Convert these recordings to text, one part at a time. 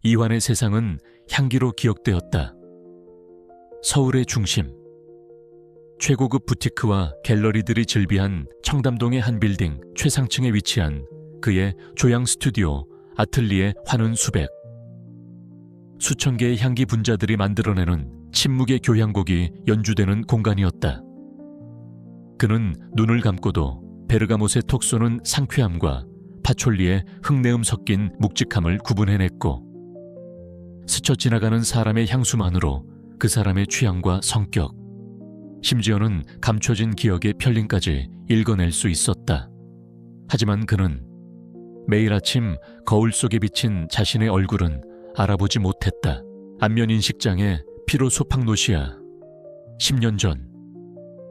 이환의 세상은 향기로 기억되었다. 서울의 중심. 최고급 부티크와 갤러리들이 즐비한 청담동의 한 빌딩 최상층에 위치한 그의 조향 스튜디오, 아틀리에 환원 수백. 수천 개의 향기 분자들이 만들어내는 침묵의 교향곡이 연주되는 공간이었다. 그는 눈을 감고도 베르가못의 톡 쏘는 상쾌함과 파촐리의 흙내음 섞인 묵직함을 구분해냈고, 스쳐 지나가는 사람의 향수만으로 그 사람의 취향과 성격, 심지어는 감춰진 기억의 편린까지 읽어낼 수 있었다. 하지만 그는 매일 아침 거울 속에 비친 자신의 얼굴은 알아보지 못했다. 안면인식장의 피로소팡노시아. 10년 전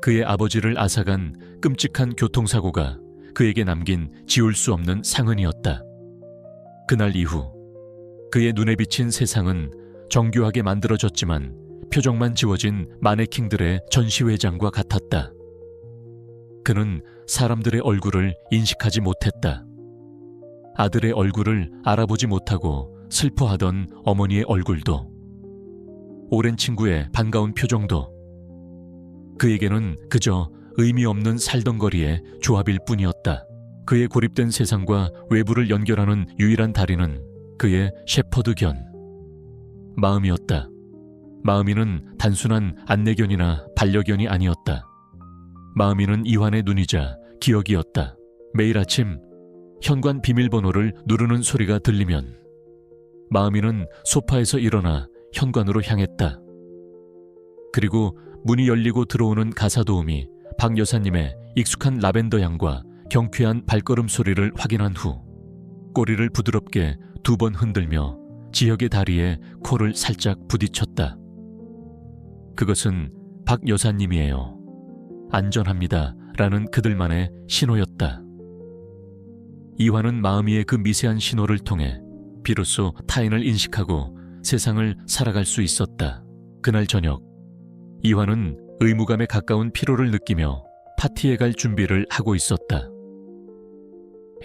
그의 아버지를 앗아간 끔찍한 교통사고가 그에게 남긴 지울 수 없는 상흔이었다. 그날 이후 그의 눈에 비친 세상은 정교하게 만들어졌지만 표정만 지워진 마네킹들의 전시회장과 같았다. 그는 사람들의 얼굴을 인식하지 못했다. 아들의 얼굴을 알아보지 못하고 슬퍼하던 어머니의 얼굴도, 오랜 친구의 반가운 표정도 그에게는 그저 의미 없는 살덩거리의 조합일 뿐이었다. 그의 고립된 세상과 외부를 연결하는 유일한 다리는 그의 셰퍼드견, 마음이었다. 마음이는 단순한 안내견이나 반려견이 아니었다. 마음이는 이환의 눈이자 기억이었다. 매일 아침 현관 비밀번호를 누르는 소리가 들리면 마음이는 소파에서 일어나 현관으로 향했다. 그리고 문이 열리고 들어오는 가사도우미 박 여사님의 익숙한 라벤더 향과 경쾌한 발걸음 소리를 확인한 후 꼬리를 부드럽게 2번 흔들며 지혁의 다리에 코를 살짝 부딪혔다. 그것은 박 여사님이에요. 안전합니다. 라는 그들만의 신호였다. 이환은 마음이의 그 미세한 신호를 통해 비로소 타인을 인식하고 세상을 살아갈 수 있었다. 그날 저녁, 이환은 의무감에 가까운 피로를 느끼며 파티에 갈 준비를 하고 있었다.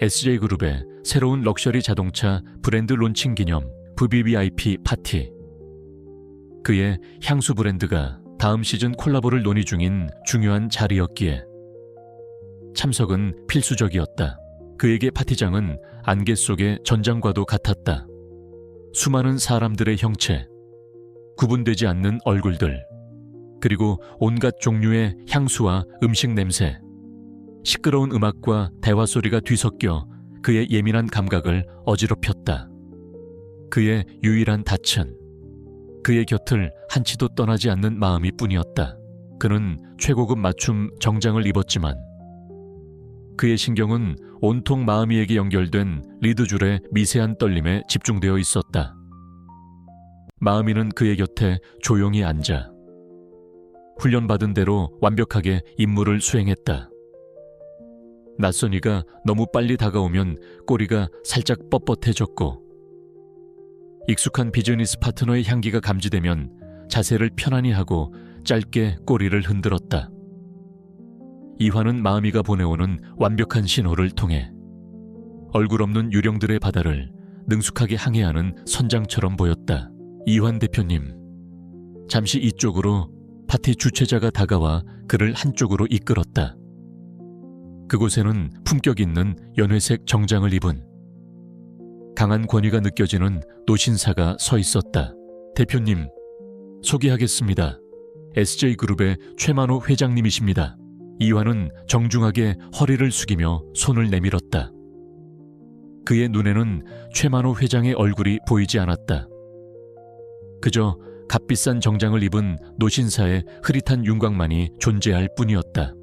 SJ그룹의 새로운 럭셔리 자동차 브랜드 론칭 기념 VVIP 파티. 그의 향수 브랜드가 다음 시즌 콜라보를 논의 중인 중요한 자리였기에 참석은 필수적이었다. 그에게 파티장은 안개 속의 전장과도 같았다. 수많은 사람들의 형체, 구분되지 않는 얼굴들, 그리고 온갖 종류의 향수와 음식 냄새, 시끄러운 음악과 대화 소리가 뒤섞여 그의 예민한 감각을 어지럽혔다. 그의 유일한 닻은 그의 곁을 한치도 떠나지 않는 마음이 뿐이었다. 그는 최고급 맞춤 정장을 입었지만 그의 신경은 온통 마음이에게 연결된 리드줄의 미세한 떨림에 집중되어 있었다. 마음이는 그의 곁에 조용히 앉아 훈련받은 대로 완벽하게 임무를 수행했다. 낯선 이가 너무 빨리 다가오면 꼬리가 살짝 뻣뻣해졌고, 익숙한 비즈니스 파트너의 향기가 감지되면 자세를 편안히 하고 짧게 꼬리를 흔들었다. 이환은 마음이가 보내오는 완벽한 신호를 통해 얼굴 없는 유령들의 바다를 능숙하게 항해하는 선장처럼 보였다. 이환 대표님, 잠시 이쪽으로. 파티 주최자가 다가와 그를 한쪽으로 이끌었다. 그곳에는 품격 있는 연회색 정장을 입은 강한 권위가 느껴지는 노신사가 서 있었다. 대표님, 소개하겠습니다. SJ그룹의 최만호 회장님이십니다. 이환은 정중하게 허리를 숙이며 손을 내밀었다. 그의 눈에는 최만호 회장의 얼굴이 보이지 않았다. 그저 값비싼 정장을 입은 노신사의 흐릿한 윤곽만이 존재할 뿐이었다.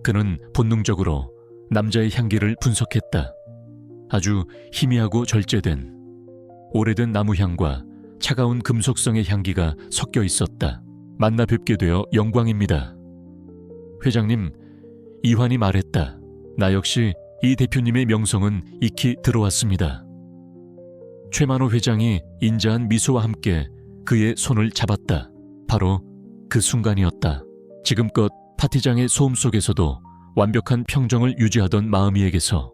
그는 본능적으로 남자의 향기를 분석했다. 아주 희미하고 절제된 오래된 나무향과 차가운 금속성의 향기가 섞여 있었다. 만나 뵙게 되어 영광입니다. 회장님, 이환이 말했다. 나 역시 이 대표님의 명성은 익히 들어왔습니다. 최만호 회장이 인자한 미소와 함께 그의 손을 잡았다. 바로 그 순간이었다. 지금껏 파티장의 소음 속에서도 완벽한 평정을 유지하던 마음이에게서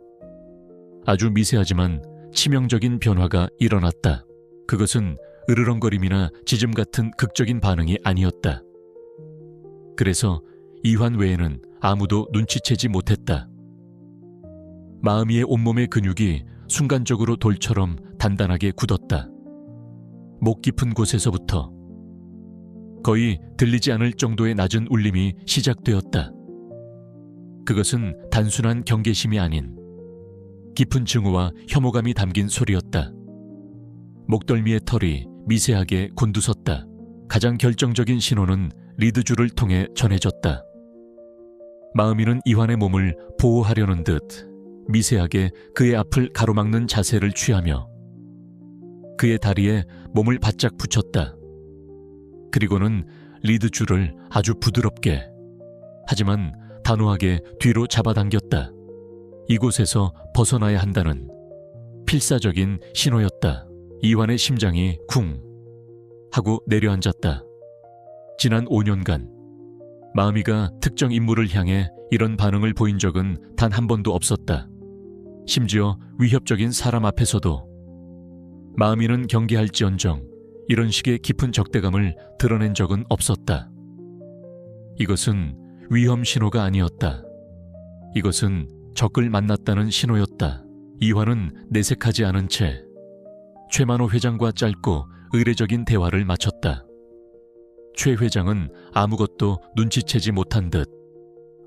아주 미세하지만 치명적인 변화가 일어났다. 그것은 으르렁거림이나 짖음 같은 극적인 반응이 아니었다. 그래서 이환 외에는 아무도 눈치채지 못했다. 마음이의 온몸의 근육이 순간적으로 돌처럼 단단하게 굳었다. 목 깊은 곳에서부터 거의 들리지 않을 정도의 낮은 울림이 시작되었다. 그것은 단순한 경계심이 아닌 깊은 증오와 혐오감이 담긴 소리였다. 목덜미의 털이 미세하게 곤두섰다. 가장 결정적인 신호는 리드줄을 통해 전해졌다. 마음이는 이환의 몸을 보호하려는 듯 미세하게 그의 앞을 가로막는 자세를 취하며 그의 다리에 몸을 바짝 붙였다. 그리고는 리드줄을 아주 부드럽게 하지만 단호하게 뒤로 잡아당겼다. 이곳에서 벗어나야 한다는 필사적인 신호였다. 이환의 심장이 쿵 하고 내려앉았다. 지난 5년간 마음이가 특정 인물을 향해 이런 반응을 보인 적은 단 한 번도 없었다. 심지어 위협적인 사람 앞에서도 마음이는 경계할지언정 이런 식의 깊은 적대감을 드러낸 적은 없었다. 이것은 위험 신호가 아니었다. 이것은 적을 만났다는 신호였다. 이환은 내색하지 않은 채 최만호 회장과 짧고 의례적인 대화를 마쳤다. 최 회장은 아무것도 눈치채지 못한 듯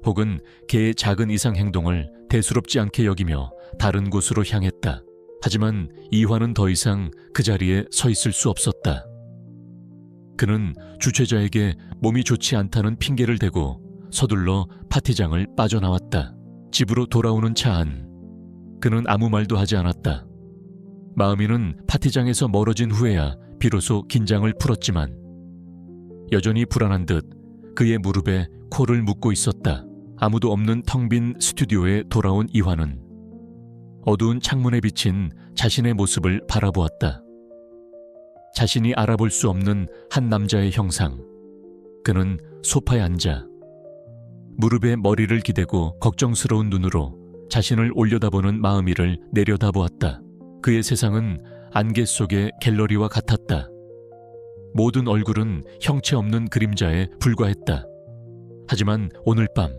혹은 개의 작은 이상 행동을 대수롭지 않게 여기며 다른 곳으로 향했다. 하지만 이환은 더 이상 그 자리에 서 있을 수 없었다. 그는 주최자에게 몸이 좋지 않다는 핑계를 대고 서둘러 파티장을 빠져나왔다. 집으로 돌아오는 차 안, 그는 아무 말도 하지 않았다. 마음이는 파티장에서 멀어진 후에야 비로소 긴장을 풀었지만 여전히 불안한 듯 그의 무릎에 코를 묶고 있었다. 아무도 없는 텅 빈 스튜디오에 돌아온 이환은 어두운 창문에 비친 자신의 모습을 바라보았다. 자신이 알아볼 수 없는 한 남자의 형상. 그는 소파에 앉아 무릎에 머리를 기대고 걱정스러운 눈으로 자신을 올려다보는 마음이를 내려다보았다. 그의 세상은 안개 속의 갤러리와 같았다. 모든 얼굴은 형체 없는 그림자에 불과했다. 하지만 오늘 밤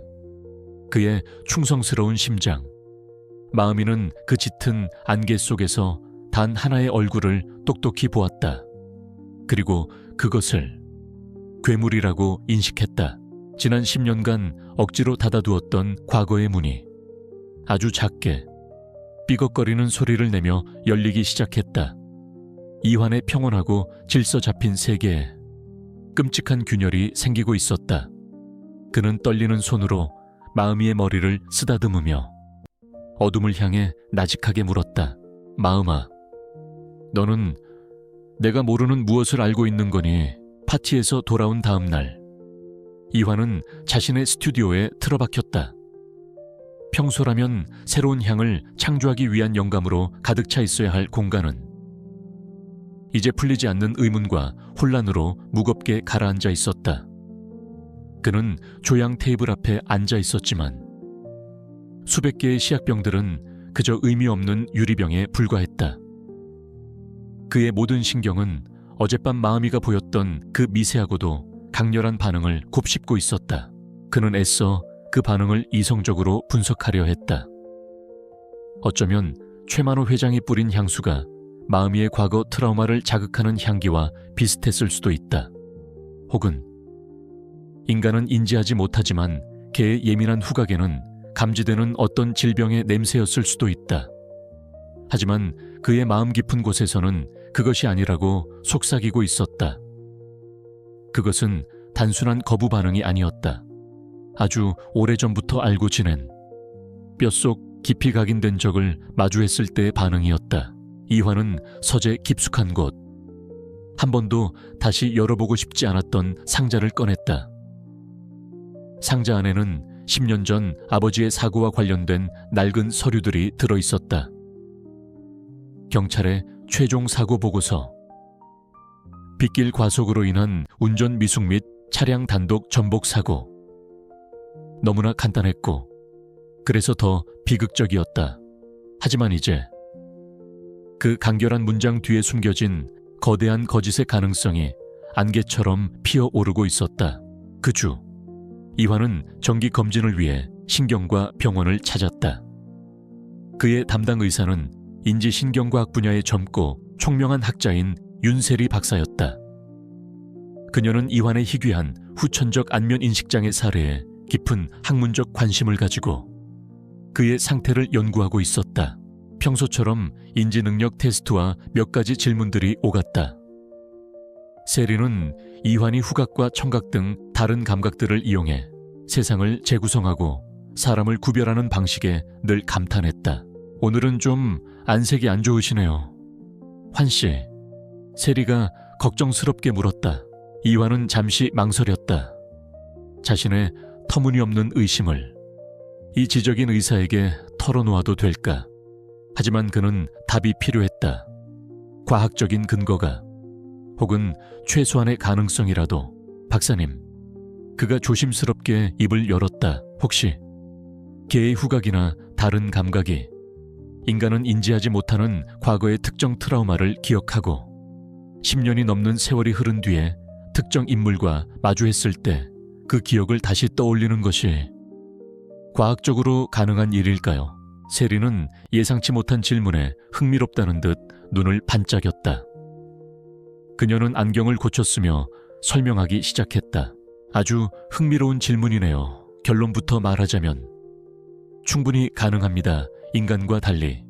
그의 충성스러운 심장, 마음이는 그 짙은 안개 속에서 단 하나의 얼굴을 똑똑히 보았다. 그리고 그것을 괴물이라고 인식했다. 지난 10년간 억지로 닫아두었던 과거의 문이 아주 작게 삐걱거리는 소리를 내며 열리기 시작했다. 이환의 평온하고 질서 잡힌 세계에 끔찍한 균열이 생기고 있었다. 그는 떨리는 손으로 마음이의 머리를 쓰다듬으며 어둠을 향해 나직하게 물었다. 마음아, 너는 내가 모르는 무엇을 알고 있는 거니? 파티에서 돌아온 다음 날 이환은 자신의 스튜디오에 틀어박혔다. 평소라면 새로운 향을 창조하기 위한 영감으로 가득 차 있어야 할 공간은 이제 풀리지 않는 의문과 혼란으로 무겁게 가라앉아 있었다. 그는 조향 테이블 앞에 앉아 있었지만 수백 개의 시약병들은 그저 의미 없는 유리병에 불과했다. 그의 모든 신경은 어젯밤 마음이가 보였던 그 미세하고도 강렬한 반응을 곱씹고 있었다. 그는 애써 그 반응을 이성적으로 분석하려 했다. 어쩌면 최만호 회장이 뿌린 향수가 마음이의 과거 트라우마를 자극하는 향기와 비슷했을 수도 있다. 혹은 인간은 인지하지 못하지만 개의 예민한 후각에는 감지되는 어떤 질병의 냄새였을 수도 있다. 하지만 그의 마음 깊은 곳에서는 그것이 아니라고 속삭이고 있었다. 그것은 단순한 거부 반응이 아니었다. 아주 오래전부터 알고 지낸 뼛속 깊이 각인된 적을 마주했을 때의 반응이었다. 이환은 서재 깊숙한 곳, 한 번도 다시 열어보고 싶지 않았던 상자를 꺼냈다. 상자 안에는 10년 전 아버지의 사고와 관련된 낡은 서류들이 들어있었다. 경찰의 최종 사고 보고서, 빗길 과속으로 인한 운전 미숙 및 차량 단독 전복 사고. 너무나 간단했고 그래서 더 비극적이었다. 하지만 이제 그 간결한 문장 뒤에 숨겨진 거대한 거짓의 가능성이 안개처럼 피어오르고 있었다. 그 주, 이환은 정기 검진을 위해 신경과 병원을 찾았다. 그의 담당 의사는 인지신경과학 분야의 젊고 총명한 학자인 윤세리 박사였다. 그녀는 이환의 희귀한 후천적 안면 인식장애 사례에 깊은 학문적 관심을 가지고 그의 상태를 연구하고 있었다. 평소처럼 인지능력 테스트와 몇 가지 질문들이 오갔다. 세리는 이환이 후각과 청각 등 다른 감각들을 이용해 세상을 재구성하고 사람을 구별하는 방식에 늘 감탄했다. 오늘은 좀 안색이 안 좋으시네요. 환씨, 세리가 걱정스럽게 물었다. 이환은 잠시 망설였다. 자신의 터무니없는 의심을 이 지적인 의사에게 털어놓아도 될까? 하지만 그는 답이 필요했다. 과학적인 근거가, 혹은 최소한의 가능성이라도. 박사님, 그가 조심스럽게 입을 열었다. 혹시 개의 후각이나 다른 감각이 인간은 인지하지 못하는 과거의 특정 트라우마를 기억하고 10년이 넘는 세월이 흐른 뒤에 특정 인물과 마주했을 때 그 기억을 다시 떠올리는 것이 과학적으로 가능한 일일까요? 세리는 예상치 못한 질문에 흥미롭다는 듯 눈을 반짝였다. 그녀는 안경을 고쳤으며 설명하기 시작했다. 아주 흥미로운 질문이네요. 결론부터 말하자면 충분히 가능합니다. 인간과 달리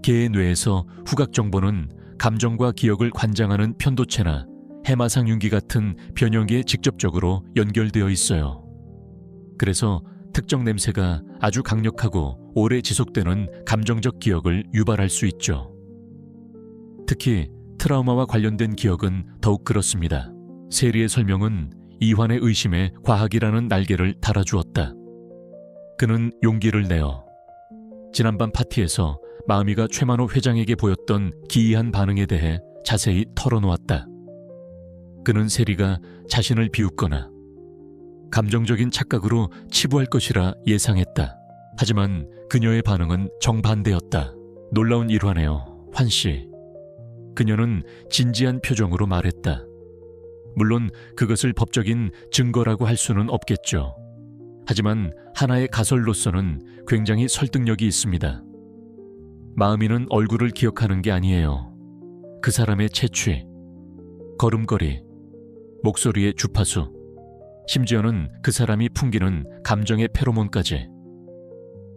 개의 뇌에서 후각 정보는 감정과 기억을 관장하는 편도체나 해마상윤기 같은 변형기에 직접적으로 연결되어 있어요. 그래서 특정 냄새가 아주 강력하고 오래 지속되는 감정적 기억을 유발할 수 있죠. 특히 트라우마와 관련된 기억은 더욱 그렇습니다. 세리의 설명은 이환의 의심에 과학이라는 날개를 달아주었다. 그는 용기를 내어 지난밤 파티에서 마음이가 최만호 회장에게 보였던 기이한 반응에 대해 자세히 털어놓았다. 그는 세리가 자신을 비웃거나 감정적인 착각으로 치부할 것이라 예상했다. 하지만 그녀의 반응은 정반대였다. 놀라운 일화네요, 환씨. 그녀는 진지한 표정으로 말했다. 물론 그것을 법적인 증거라고 할 수는 없겠죠. 하지만 하나의 가설로서는 굉장히 설득력이 있습니다. 마음이는 얼굴을 기억하는 게 아니에요. 그 사람의 채취, 걸음걸이, 목소리의 주파수, 심지어는 그 사람이 풍기는 감정의 페로몬까지,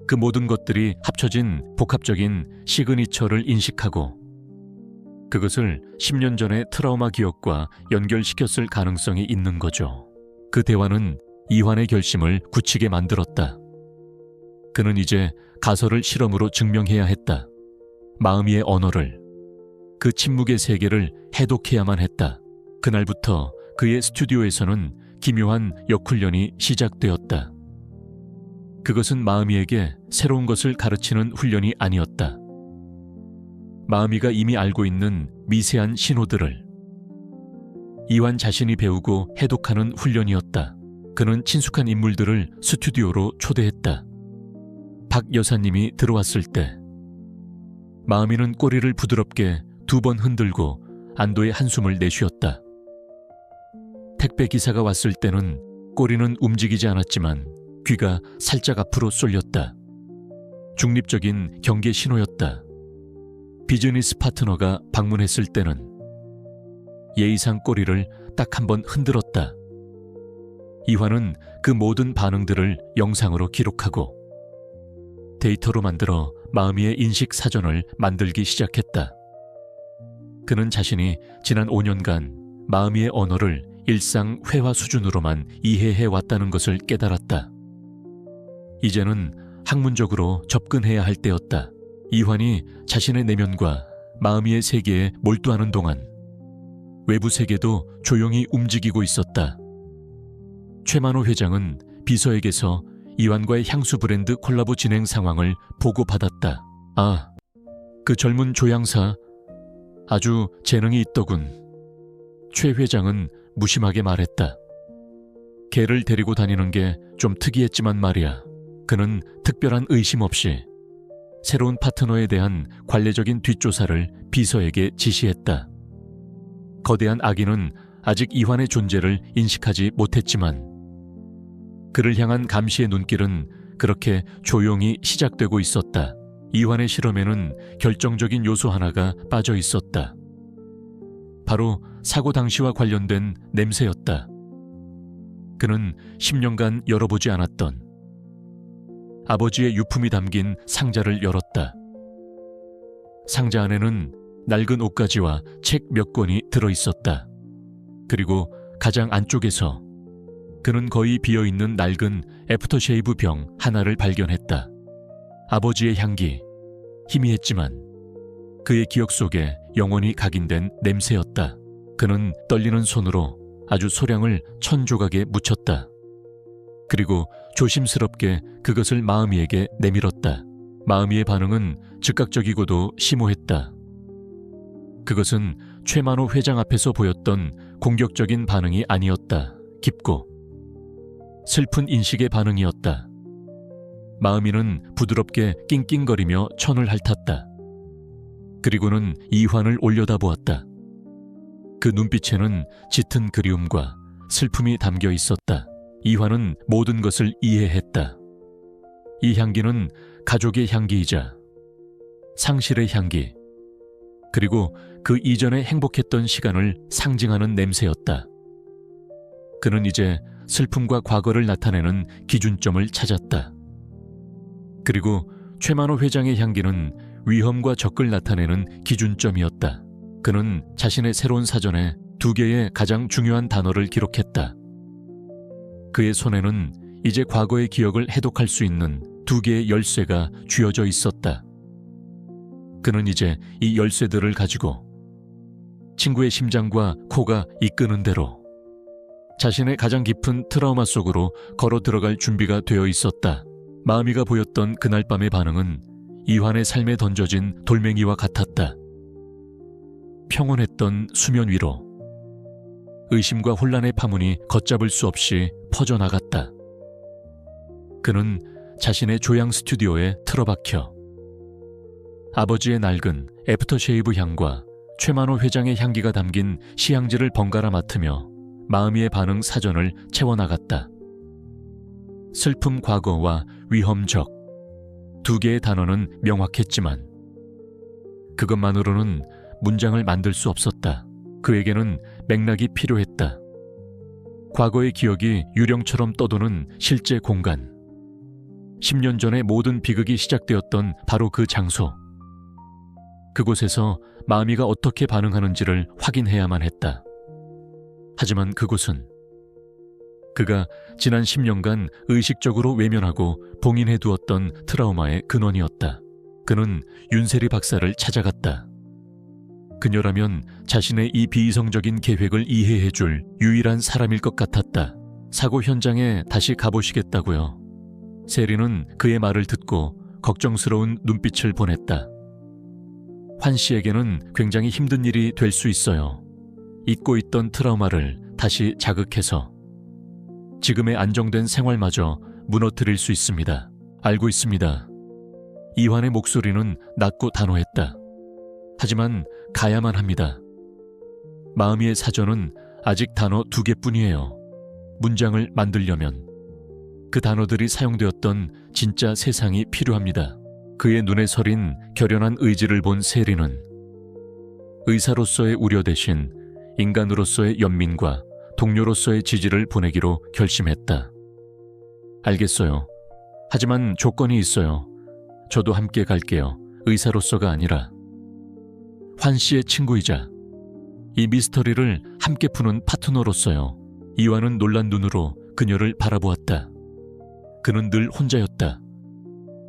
그 모든 것들이 합쳐진 복합적인 시그니처를 인식하고 그것을 10년 전의 트라우마 기억과 연결시켰을 가능성이 있는 거죠. 그 대화는 이환의 결심을 굳히게 만들었다. 그는 이제 가설을 실험으로 증명해야 했다. 마음의 언어를, 그 침묵의 세계를 해독해야만 했다. 그날부터 그의 스튜디오에서는 기묘한 역훈련이 시작되었다. 그것은 마음이에게 새로운 것을 가르치는 훈련이 아니었다. 마음이가 이미 알고 있는 미세한 신호들을 이환 자신이 배우고 해독하는 훈련이었다. 그는 친숙한 인물들을 스튜디오로 초대했다. 박 여사님이 들어왔을 때 마음이는 꼬리를 부드럽게 2번 흔들고 안도의 한숨을 내쉬었다. 택배 기사가 왔을 때는 꼬리는 움직이지 않았지만 귀가 살짝 앞으로 쏠렸다. 중립적인 경계 신호였다. 비즈니스 파트너가 방문했을 때는 예의상 꼬리를 딱 한 번 흔들었다. 이환은 그 모든 반응들을 영상으로 기록하고 데이터로 만들어 마음이의 인식 사전을 만들기 시작했다. 그는 자신이 지난 5년간 마음이의 언어를 일상 회화 수준으로만 이해해 왔다는 것을 깨달았다. 이제는 학문적으로 접근해야 할 때였다. 이환이 자신의 내면과 마음이의 세계에 몰두하는 동안 외부 세계도 조용히 움직이고 있었다. 최만호 회장은 비서에게서 이환과의 향수 브랜드 콜라보 진행 상황을 보고받았다. 아, 그 젊은 조향사 아주 재능이 있더군. 최 회장은 무심하게 말했다. 개를 데리고 다니는 게 좀 특이했지만 말이야. 그는 특별한 의심 없이 새로운 파트너에 대한 관례적인 뒷조사를 비서에게 지시했다. 거대한 악인은 아직 이환의 존재를 인식하지 못했지만 그를 향한 감시의 눈길은 그렇게 조용히 시작되고 있었다. 이환의 실험에는 결정적인 요소 하나가 빠져 있었다. 바로 사고 당시와 관련된 냄새였다. 그는 10년간 열어보지 않았던 아버지의 유품이 담긴 상자를 열었다. 상자 안에는 낡은 옷가지와 책 몇 권이 들어있었다. 그리고 가장 안쪽에서 그는 거의 비어있는 낡은 애프터쉐이브 병 하나를 발견했다. 아버지의 향기, 희미했지만 그의 기억 속에 영원히 각인된 냄새였다. 그는 떨리는 손으로 아주 소량을 1000조각에 묻혔다. 그리고 조심스럽게 그것을 마음이에게 내밀었다. 마음이의 반응은 즉각적이고도 심오했다. 그것은 최만호 회장 앞에서 보였던 공격적인 반응이 아니었다. 깊고 슬픈 인식의 반응이었다. 마음이는 부드럽게 낑낑거리며 천을 핥았다. 그리고는 이환을 올려다보았다. 그 눈빛에는 짙은 그리움과 슬픔이 담겨 있었다. 이환은 모든 것을 이해했다. 이 향기는 가족의 향기이자 상실의 향기, 그리고 그 이전에 행복했던 시간을 상징하는 냄새였다. 그는 이제 슬픔과 과거를 나타내는 기준점을 찾았다. 그리고 최만호 회장의 향기는 위험과 적을 나타내는 기준점이었다. 그는 자신의 새로운 사전에 2개의 가장 중요한 단어를 기록했다. 그의 손에는 이제 과거의 기억을 해독할 수 있는 2개의 열쇠가 쥐어져 있었다. 그는 이제 이 열쇠들을 가지고 친구의 심장과 코가 이끄는 대로 자신의 가장 깊은 트라우마 속으로 걸어 들어갈 준비가 되어 있었다. 마음이가 보였던 그날 밤의 반응은 이환의 삶에 던져진 돌멩이와 같았다. 평온했던 수면 위로 의심과 혼란의 파문이 걷잡을 수 없이 퍼져나갔다. 그는 자신의 조향 스튜디오에 틀어박혀 아버지의 낡은 애프터쉐이브 향과 최만호 회장의 향기가 담긴 시향지를 번갈아 맡으며 마음이의 반응 사전을 채워나갔다. 슬픔 과거와 위험적 2개의 단어는 명확했지만 그것만으로는 문장을 만들 수 없었다. 그에게는 맥락이 필요했다. 과거의 기억이 유령처럼 떠도는 실제 공간, 10년 전에 모든 비극이 시작되었던 바로 그 장소, 그곳에서 마음이가 어떻게 반응하는지를 확인해야만 했다. 하지만 그곳은 그가 지난 10년간 의식적으로 외면하고 봉인해 두었던 트라우마의 근원이었다. 그는 윤세리 박사를 찾아갔다. 그녀라면 자신의 이 비이성적인 계획을 이해해줄 유일한 사람일 것 같았다. 사고 현장에 다시 가보시겠다고요. 세리는 그의 말을 듣고 걱정스러운 눈빛을 보냈다. 환 씨에게는 굉장히 힘든 일이 될 수 있어요. 잊고 있던 트라우마를 다시 자극해서 지금의 안정된 생활마저 무너뜨릴 수 있습니다. 알고 있습니다. 이환의 목소리는 낮고 단호했다. 하지만 가야만 합니다. 마음이의 사전은 아직 단어 2개뿐이에요. 문장을 만들려면 그 단어들이 사용되었던 진짜 세상이 필요합니다. 그의 눈에 서린 결연한 의지를 본 세리는 의사로서의 우려 대신 인간으로서의 연민과 동료로서의 지지를 보내기로 결심했다. 알겠어요. 하지만 조건이 있어요. 저도 함께 갈게요. 의사로서가 아니라 환 씨의 친구이자 이 미스터리를 함께 푸는 파트너로서요. 이완은 놀란 눈으로 그녀를 바라보았다. 그는 늘 혼자였다.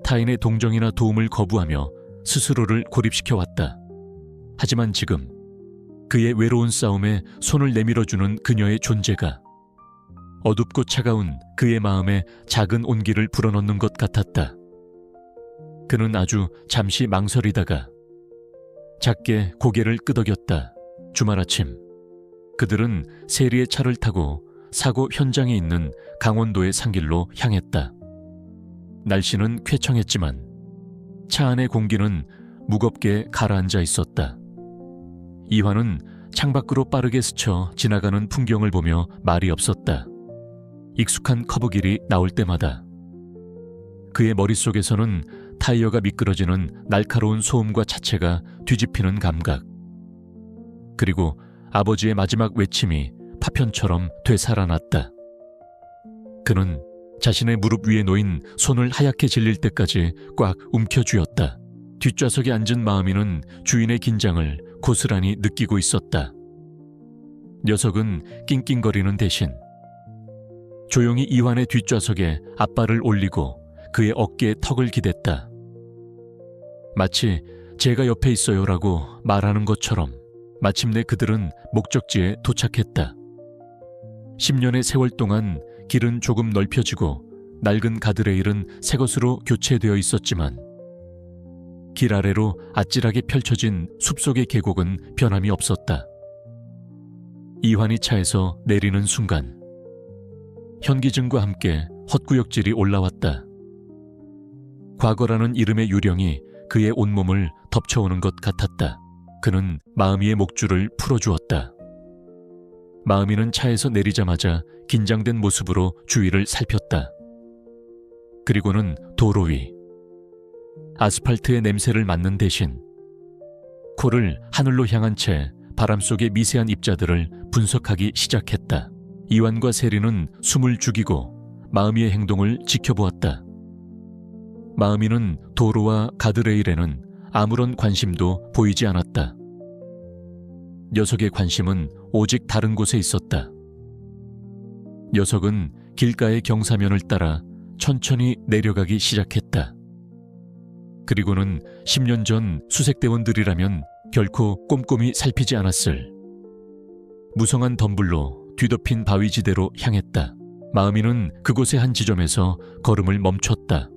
타인의 동정이나 도움을 거부하며 스스로를 고립시켜왔다. 하지만 지금 그의 외로운 싸움에 손을 내밀어주는 그녀의 존재가 어둡고 차가운 그의 마음에 작은 온기를 불어넣는 것 같았다. 그는 아주 잠시 망설이다가 작게 고개를 끄덕였다. 주말 아침 그들은 세리의 차를 타고 사고 현장에 있는 강원도의 산길로 향했다. 날씨는 쾌청했지만 차 안의 공기는 무겁게 가라앉아 있었다. 이환은 창밖으로 빠르게 스쳐 지나가는 풍경을 보며 말이 없었다. 익숙한 커브길이 나올 때마다 그의 머릿속에서는 타이어가 미끄러지는 날카로운 소음과 차체가 뒤집히는 감각, 그리고 아버지의 마지막 외침이 파편처럼 되살아났다. 그는 자신의 무릎 위에 놓인 손을 하얗게 질릴 때까지 꽉 움켜쥐었다. 뒷좌석에 앉은 마음이는 주인의 긴장을 고스란히 느끼고 있었다. 녀석은 낑낑거리는 대신 조용히 이환의 뒷좌석에 앞발을 올리고 그의 어깨에 턱을 기댔다. 마치 제가 옆에 있어요라고 말하는 것처럼 마침내 그들은 목적지에 도착했다. 10년의 세월 동안 길은 조금 넓혀지고 낡은 가드레일은 새 것으로 교체되어 있었지만 길 아래로 아찔하게 펼쳐진 숲속의 계곡은 변함이 없었다. 이환이 차에서 내리는 순간 현기증과 함께 헛구역질이 올라왔다. 과거라는 이름의 유령이 그의 온몸을 덮쳐오는 것 같았다. 그는 마음이의 목줄을 풀어주었다. 마음이는 차에서 내리자마자 긴장된 모습으로 주위를 살폈다. 그리고는 도로 위 아스팔트의 냄새를 맡는 대신 코를 하늘로 향한 채 바람 속의 미세한 입자들을 분석하기 시작했다. 이완과 세리는 숨을 죽이고 마음이의 행동을 지켜보았다. 마음이는 도로와 가드레일에는 아무런 관심도 보이지 않았다. 녀석의 관심은 오직 다른 곳에 있었다. 녀석은 길가의 경사면을 따라 천천히 내려가기 시작했다. 그리고는 10년 전 수색대원들이라면 결코 꼼꼼히 살피지 않았을 무성한 덤불로 뒤덮인 바위지대로 향했다. 마음이는 그곳의 한 지점에서 걸음을 멈췄다.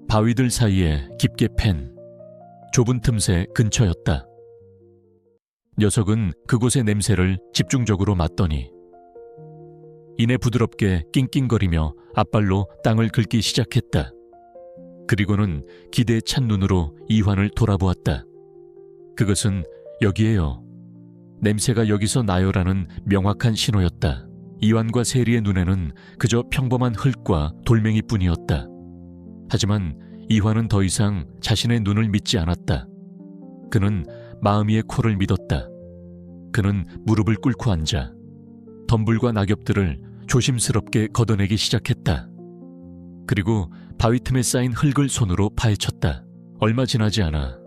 바위들 사이에 깊게 팬 좁은 틈새 근처였다. 녀석은 그곳의 냄새를 집중적으로 맡더니 이내 부드럽게 낑낑거리며 앞발로 땅을 긁기 시작했다. 그리고는 기대에 찬 눈으로 이환을 돌아보았다. 그것은 여기에요. 냄새가 여기서 나요라는 명확한 신호였다. 이환과 세리의 눈에는 그저 평범한 흙과 돌멩이뿐이었다. 하지만 이환은 더 이상 자신의 눈을 믿지 않았다. 그는 마음이의 코를 믿었다. 그는 무릎을 꿇고 앉아 덤불과 낙엽들을 조심스럽게 걷어내기 시작했다. 그리고 바위 틈에 쌓인 흙을 손으로 파헤쳤다. 얼마 지나지 않아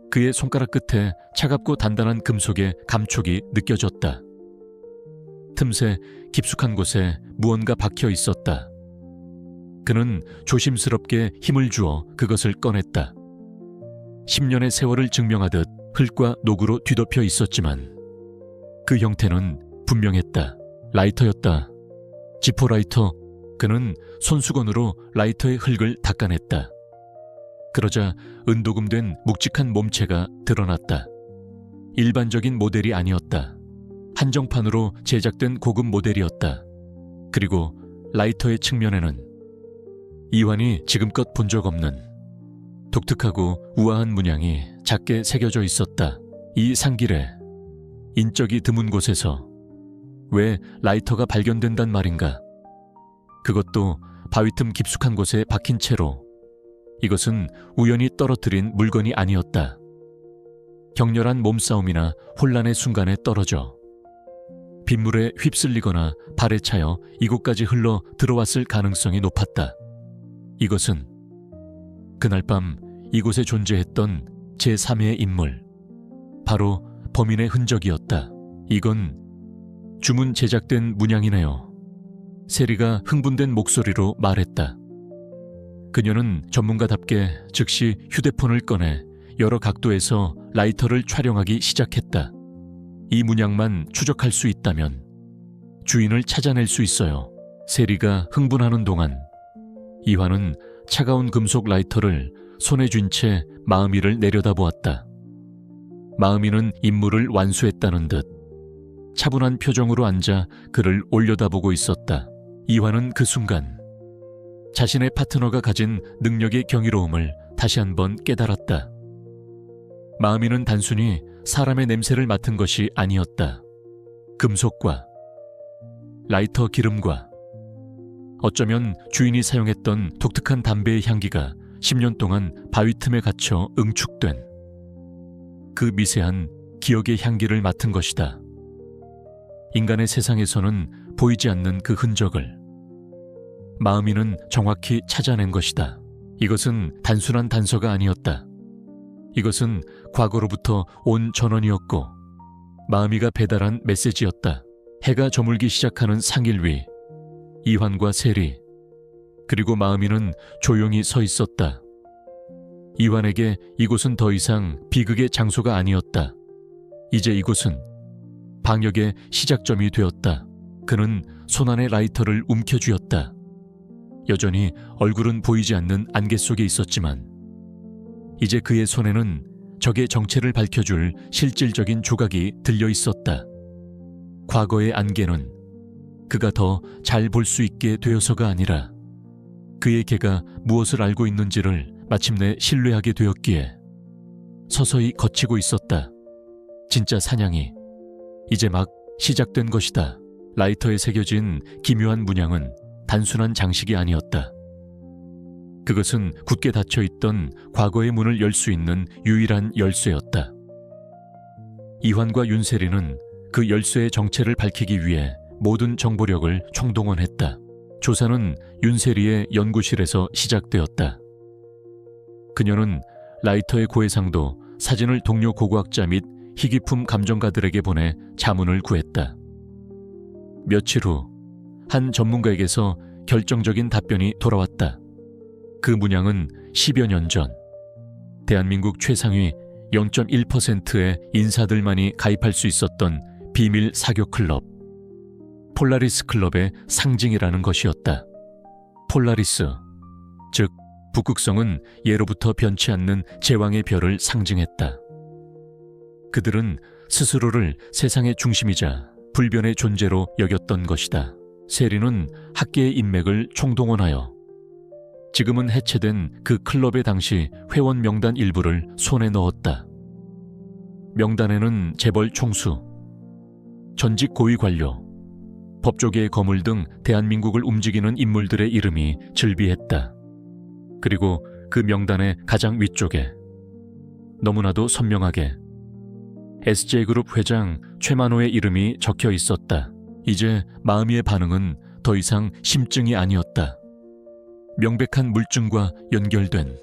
그의 손가락 끝에 차갑고 단단한 금속의 감촉이 느껴졌다. 틈새 깊숙한 곳에 무언가 박혀 있었다. 그는 조심스럽게 힘을 주어 그것을 꺼냈다. 10년의 세월을 증명하듯 흙과 녹으로 뒤덮여 있었지만 그 형태는 분명했다. 라이터였다. 지포 라이터. 그는 손수건으로 라이터의 흙을 닦아냈다. 그러자 은도금된 묵직한 몸체가 드러났다. 일반적인 모델이 아니었다. 한정판으로 제작된 고급 모델이었다. 그리고 라이터의 측면에는 이환이 지금껏 본 적 없는 독특하고 우아한 문양이 작게 새겨져 있었다. 이 산길에 인적이 드문 곳에서 왜 라이터가 발견된단 말인가? 그것도 바위틈 깊숙한 곳에 박힌 채로. 이것은 우연히 떨어뜨린 물건이 아니었다. 격렬한 몸싸움이나 혼란의 순간에 떨어져 빗물에 휩쓸리거나 발에 차여 이곳까지 흘러 들어왔을 가능성이 높았다. 이것은 그날 밤 이곳에 존재했던 제3의 인물, 바로 범인의 흔적이었다. 이건 주문 제작된 문양이네요. 세리가 흥분된 목소리로 말했다. 그녀는 전문가답게 즉시 휴대폰을 꺼내 여러 각도에서 라이터를 촬영하기 시작했다. 이 문양만 추적할 수 있다면 주인을 찾아낼 수 있어요. 세리가 흥분하는 동안 이환은 차가운 금속 라이터를 손에 쥔 채 마음이를 내려다보았다. 마음이는 임무를 완수했다는 듯 차분한 표정으로 앉아 그를 올려다보고 있었다. 이환은 그 순간 자신의 파트너가 가진 능력의 경이로움을 다시 한번 깨달았다. 마음이는 단순히 사람의 냄새를 맡은 것이 아니었다. 금속과 라이터 기름과 어쩌면 주인이 사용했던 독특한 담배의 향기가 10년 동안 바위 틈에 갇혀 응축된 그 미세한 기억의 향기를 맡은 것이다. 인간의 세상에서는 보이지 않는 그 흔적을 마음이는 정확히 찾아낸 것이다. 이것은 단순한 단서가 아니었다. 이것은 과거로부터 온 전원이었고 마음이가 배달한 메시지였다. 해가 저물기 시작하는 상일 위 이환과 세리 그리고 마음이는 조용히 서 있었다. 이환에게 이곳은 더 이상 비극의 장소가 아니었다. 이제 이곳은 방역의 시작점이 되었다. 그는 손안의 라이터를 움켜쥐었다. 여전히 얼굴은 보이지 않는 안개 속에 있었지만 이제 그의 손에는 적의 정체를 밝혀줄 실질적인 조각이 들려 있었다. 과거의 안개는 그가 더 잘 볼 수 있게 되어서가 아니라 그의 개가 무엇을 알고 있는지를 마침내 신뢰하게 되었기에 서서히 걷히고 있었다. 진짜 사냥이 이제 막 시작된 것이다. 라이터에 새겨진 기묘한 문양은 단순한 장식이 아니었다. 그것은 굳게 닫혀있던 과거의 문을 열 수 있는 유일한 열쇠였다. 이환과 윤세리는 그 열쇠의 정체를 밝히기 위해 모든 정보력을 총동원했다. 조사는 윤세리의 연구실에서 시작되었다. 그녀는 라이터의 고해상도, 사진을 동료 고고학자 및 희귀품 감정가들에게 보내 자문을 구했다. 며칠 후 한 전문가에게서 결정적인 답변이 돌아왔다. 그 문양은 10여 년 전 대한민국 최상위 0.1%의 인사들만이 가입할 수 있었던 비밀 사교 클럽 폴라리스 클럽의 상징이라는 것이었다. 폴라리스, 즉 북극성은 예로부터 변치 않는 제왕의 별을 상징했다. 그들은 스스로를 세상의 중심이자 불변의 존재로 여겼던 것이다. 세리는 학계의 인맥을 총동원하여 지금은 해체된 그 클럽의 당시 회원 명단 일부를 손에 넣었다. 명단에는 재벌 총수, 전직 고위 관료, 법조계의 거물 등 대한민국을 움직이는 인물들의 이름이 즐비했다. 그리고 그 명단의 가장 위쪽에 너무나도 선명하게 SJ그룹 회장 최만호의 이름이 적혀 있었다. 이제 마음이의 반응은 더 이상 심증이 아니었다. 명백한 물증과 연결된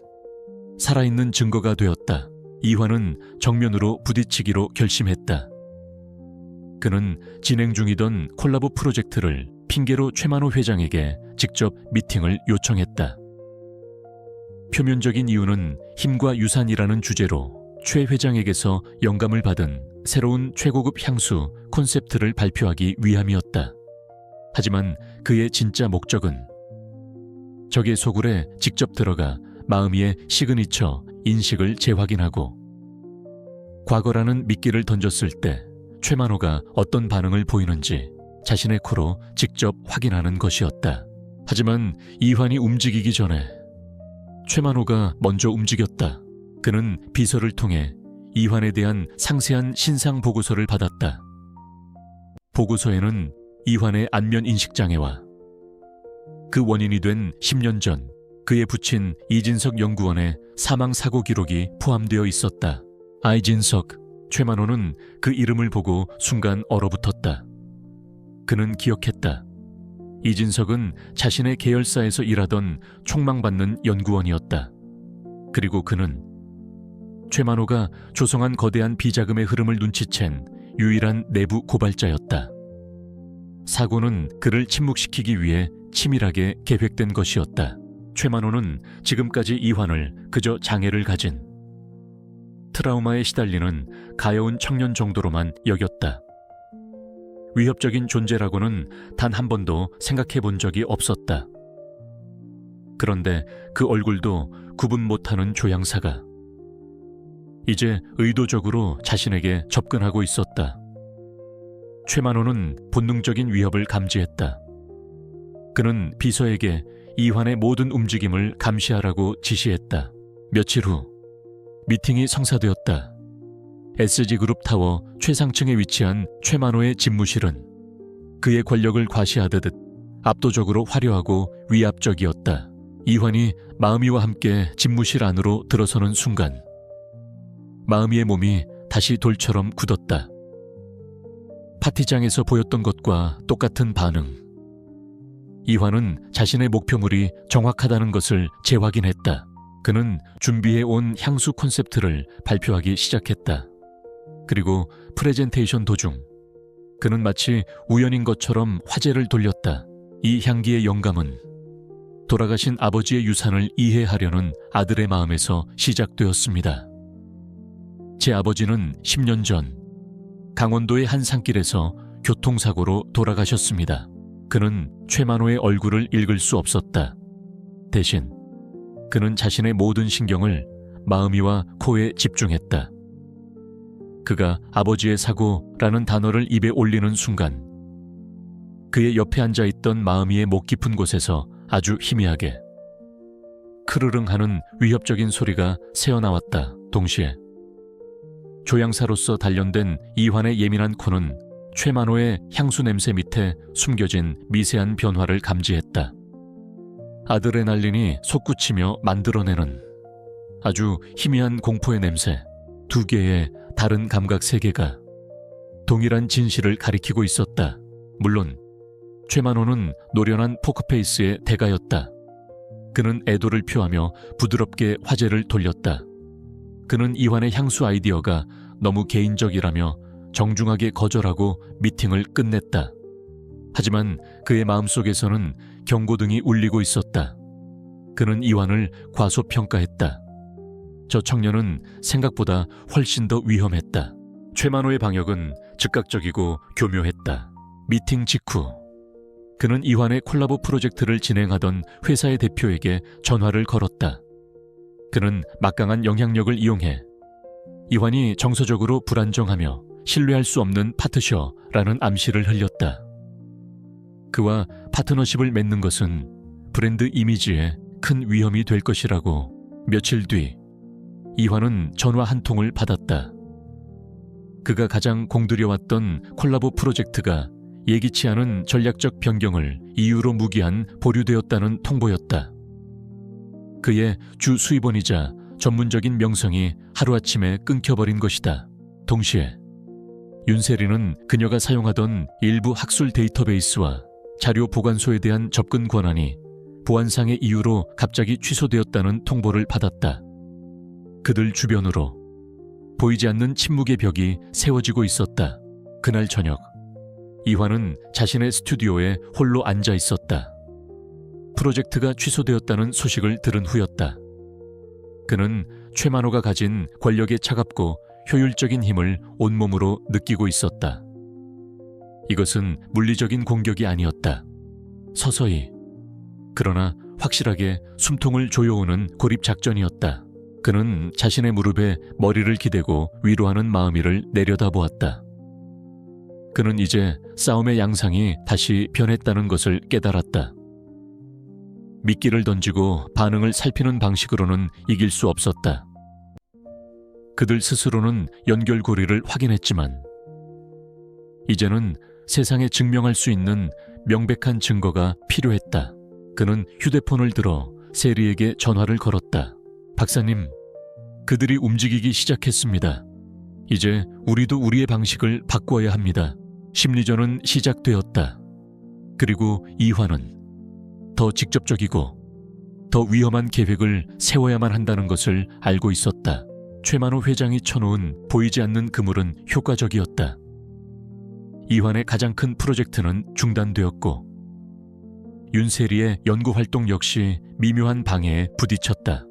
살아있는 증거가 되었다. 이환은 정면으로 부딪히기로 결심했다. 그는 진행 중이던 콜라보 프로젝트를 핑계로 최만호 회장에게 직접 미팅을 요청했다. 표면적인 이유는 힘과 유산이라는 주제로 최 회장에게서 영감을 받은 새로운 최고급 향수 콘셉트를 발표하기 위함이었다. 하지만 그의 진짜 목적은 적의 소굴에 직접 들어가 마음이의 시그니처 인식을 재확인하고 과거라는 미끼를 던졌을 때 최만호가 어떤 반응을 보이는지 자신의 코로 직접 확인하는 것이었다. 하지만 이환이 움직이기 전에 최만호가 먼저 움직였다. 그는 비서를 통해 이환에 대한 상세한 신상 보고서를 받았다. 보고서에는 이환의 안면 인식장애와 그 원인이 된 10년 전 그의 부친 이진석 연구원의 사망사고 기록이 포함되어 있었다. 아이진석, 최만호는 그 이름을 보고 순간 얼어붙었다. 그는 기억했다. 이진석은 자신의 계열사에서 일하던 촉망받는 연구원이었다. 그리고 그는 최만호가 조성한 거대한 비자금의 흐름을 눈치챈 유일한 내부 고발자였다. 사고는 그를 침묵시키기 위해 치밀하게 계획된 것이었다. 최만호는 지금까지 이환을 그저 장애를 가진 트라우마에 시달리는 가여운 청년 정도로만 여겼다. 위협적인 존재라고는 단 한 번도 생각해 본 적이 없었다. 그런데 그 얼굴도 구분 못하는 조향사가 이제 의도적으로 자신에게 접근하고 있었다. 최만호는 본능적인 위협을 감지했다. 그는 비서에게 이환의 모든 움직임을 감시하라고 지시했다. 며칠 후 미팅이 성사되었다. SG그룹 타워 최상층에 위치한 최만호의 집무실은 그의 권력을 과시하듯 압도적으로 화려하고 위압적이었다. 이환이 마음이와 함께 집무실 안으로 들어서는 순간 마음이의 몸이 다시 돌처럼 굳었다. 파티장에서 보였던 것과 똑같은 반응. 이환은 자신의 목표물이 정확하다는 것을 재확인했다. 그는 준비해온 향수 콘셉트를 발표하기 시작했다. 그리고 프레젠테이션 도중 그는 마치 우연인 것처럼 화제를 돌렸다. 이 향기의 영감은 돌아가신 아버지의 유산을 이해하려는 아들의 마음에서 시작되었습니다. 제 아버지는 10년 전 강원도의 한 산길에서 교통사고로 돌아가셨습니다. 그는 최만호의 얼굴을 읽을 수 없었다. 대신 그는 자신의 모든 신경을 마음이와 코에 집중했다. 그가 아버지의 사고라는 단어를 입에 올리는 순간 그의 옆에 앉아있던 마음이의 목 깊은 곳에서 아주 희미하게 크르릉 하는 위협적인 소리가 새어나왔다. 동시에 조향사로서 단련된 이환의 예민한 코는 최만호의 향수 냄새 밑에 숨겨진 미세한 변화를 감지했다. 아드레날린이 솟구치며 만들어내는 아주 희미한 공포의 냄새. 두 개의 다른 감각 세계가 동일한 진실을 가리키고 있었다. 물론 최만호는 노련한 포크페이스의 대가였다. 그는 애도를 표하며 부드럽게 화제를 돌렸다. 그는 이환의 향수 아이디어가 너무 개인적이라며 정중하게 거절하고 미팅을 끝냈다. 하지만 그의 마음속에서는 경고등이 울리고 있었다. 그는 이환을 과소평가했다. 저 청년은 생각보다 훨씬 더 위험했다. 최만호의 방역은 즉각적이고 교묘했다. 미팅 직후 그는 이환의 콜라보 프로젝트를 진행하던 회사의 대표에게 전화를 걸었다. 그는 막강한 영향력을 이용해 이환이 정서적으로 불안정하며 신뢰할 수 없는 파트셔라는 암시를 흘렸다. 그와 파트너십을 맺는 것은 브랜드 이미지에 큰 위험이 될 것이라고. 며칠 뒤 이환은 전화 한 통을 받았다. 그가 가장 공들여왔던 콜라보 프로젝트가 예기치 않은 전략적 변경을 이유로 무기한 보류되었다는 통보였다. 그의 주 수입원이자 전문적인 명성이 하루아침에 끊겨버린 것이다. 동시에 윤세리는 그녀가 사용하던 일부 학술 데이터베이스와 자료 보관소에 대한 접근 권한이 보안상의 이유로 갑자기 취소되었다는 통보를 받았다. 그들 주변으로 보이지 않는 침묵의 벽이 세워지고 있었다. 그날 저녁 이환은 자신의 스튜디오에 홀로 앉아 있었다. 프로젝트가 취소되었다는 소식을 들은 후였다. 그는 최만호가 가진 권력의 차갑고 효율적인 힘을 온몸으로 느끼고 있었다. 이것은 물리적인 공격이 아니었다. 서서히 그러나 확실하게 숨통을 조여오는 고립작전이었다. 그는 자신의 무릎에 머리를 기대고 위로하는 마음이를 내려다보았다. 그는 이제 싸움의 양상이 다시 변했다는 것을 깨달았다. 미끼를 던지고 반응을 살피는 방식으로는 이길 수 없었다. 그들 스스로는 연결고리를 확인했지만 이제는 세상에 증명할 수 있는 명백한 증거가 필요했다. 그는 휴대폰을 들어 세리에게 전화를 걸었다. 박사님, 그들이 움직이기 시작했습니다. 이제 우리도 우리의 방식을 바꿔야 합니다. 심리전은 시작되었다. 그리고 이환은 더 직접적이고 더 위험한 계획을 세워야만 한다는 것을 알고 있었다. 최만호 회장이 쳐놓은 보이지 않는 그물은 효과적이었다. 이환의 가장 큰 프로젝트는 중단되었고 윤세리의 연구활동 역시 미묘한 방해에 부딪혔다.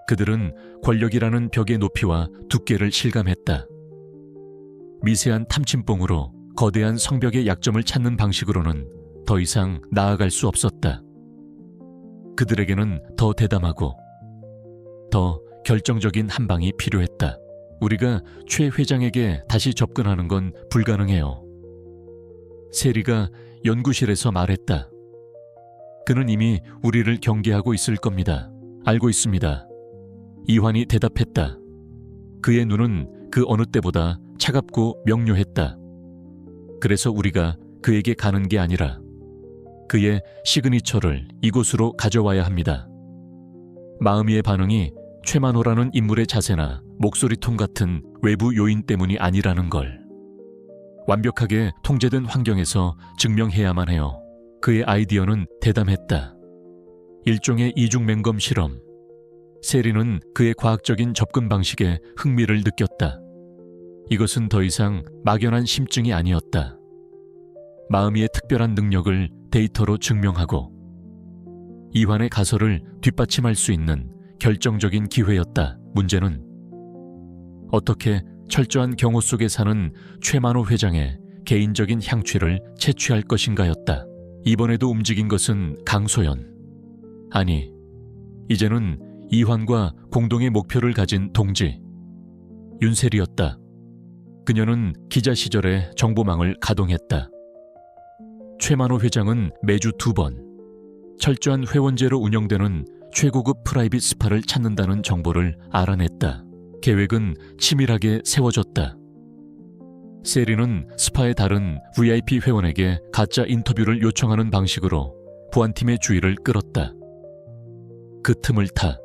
그들은 권력이라는 벽의 높이와 두께를 실감했다. 미세한 탐침봉으로 거대한 성벽의 약점을 찾는 방식으로는 더 이상 나아갈 수 없었다. 그들에게는 더 대담하고 더 결정적인 한 방이 필요했다. 우리가 최 회장에게 다시 접근하는 건 불가능해요. 세리가 연구실에서 말했다. 그는 이미 우리를 경계하고 있을 겁니다. 알고 있습니다. 이환이 대답했다. 그의 눈은 그 어느 때보다 차갑고 명료했다. 그래서 우리가 그에게 가는 게 아니라 그의 시그니처를 이곳으로 가져와야 합니다. 마음이의 반응이 최만호라는 인물의 자세나 목소리톤 같은 외부 요인 때문이 아니라는 걸 완벽하게 통제된 환경에서 증명해야만 해요. 그의 아이디어는 대담했다. 일종의 이중맹검 실험. 세리는 그의 과학적인 접근 방식에 흥미를 느꼈다. 이것은 더 이상 막연한 심증이 아니었다. 마음이의 특별한 능력을 데이터로 증명하고 이환의 가설을 뒷받침할 수 있는 결정적인 기회였다. 문제는 어떻게 철저한 경호 속에 사는 최만호 회장의 개인적인 향취를 채취할 것인가였다. 이번에도 움직인 것은 강소연. 아니, 이제는 이환과 공동의 목표를 가진 동지 윤세리였다. 그녀는 기자 시절에 정보망을 가동했다. 최만호 회장은 매주 2번 철저한 회원제로 운영되는 최고급 프라이빗 스파를 찾는다는 정보를 알아냈다. 계획은 치밀하게 세워졌다. 세리는 스파의 다른 VIP 회원에게 가짜 인터뷰를 요청하는 방식으로 보안팀의 주의를 끌었다. 그 틈을 타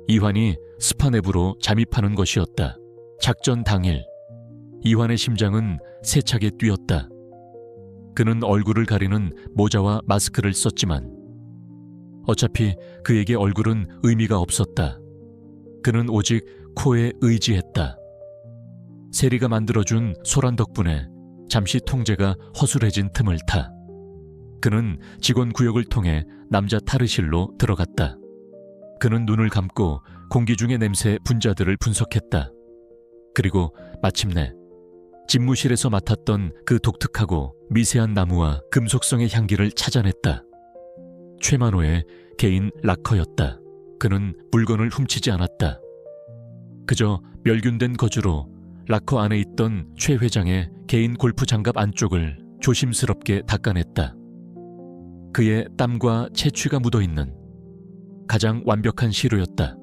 이환이 스파 내부로 잠입하는 것이었다. 작전 당일 이환의 심장은 세차게 뛰었다. 그는 얼굴을 가리는 모자와 마스크를 썼지만 어차피 그에게 얼굴은 의미가 없었다. 그는 오직 코에 의지했다. 세리가 만들어준 소란 덕분에 잠시 통제가 허술해진 틈을 타 그는 직원 구역을 통해 남자 탈의실로 들어갔다. 그는 눈을 감고 공기 중의 냄새 분자들을 분석했다. 그리고 마침내 집무실에서 맡았던 그 독특하고 미세한 나무와 금속성의 향기를 찾아냈다. 최만호의 개인 락커였다. 그는 물건을 훔치지 않았다. 그저 멸균된 거즈로 락커 안에 있던 최 회장의 개인 골프 장갑 안쪽을 조심스럽게 닦아냈다. 그의 땀과 채취가 묻어있는 가장 완벽한 시료였다.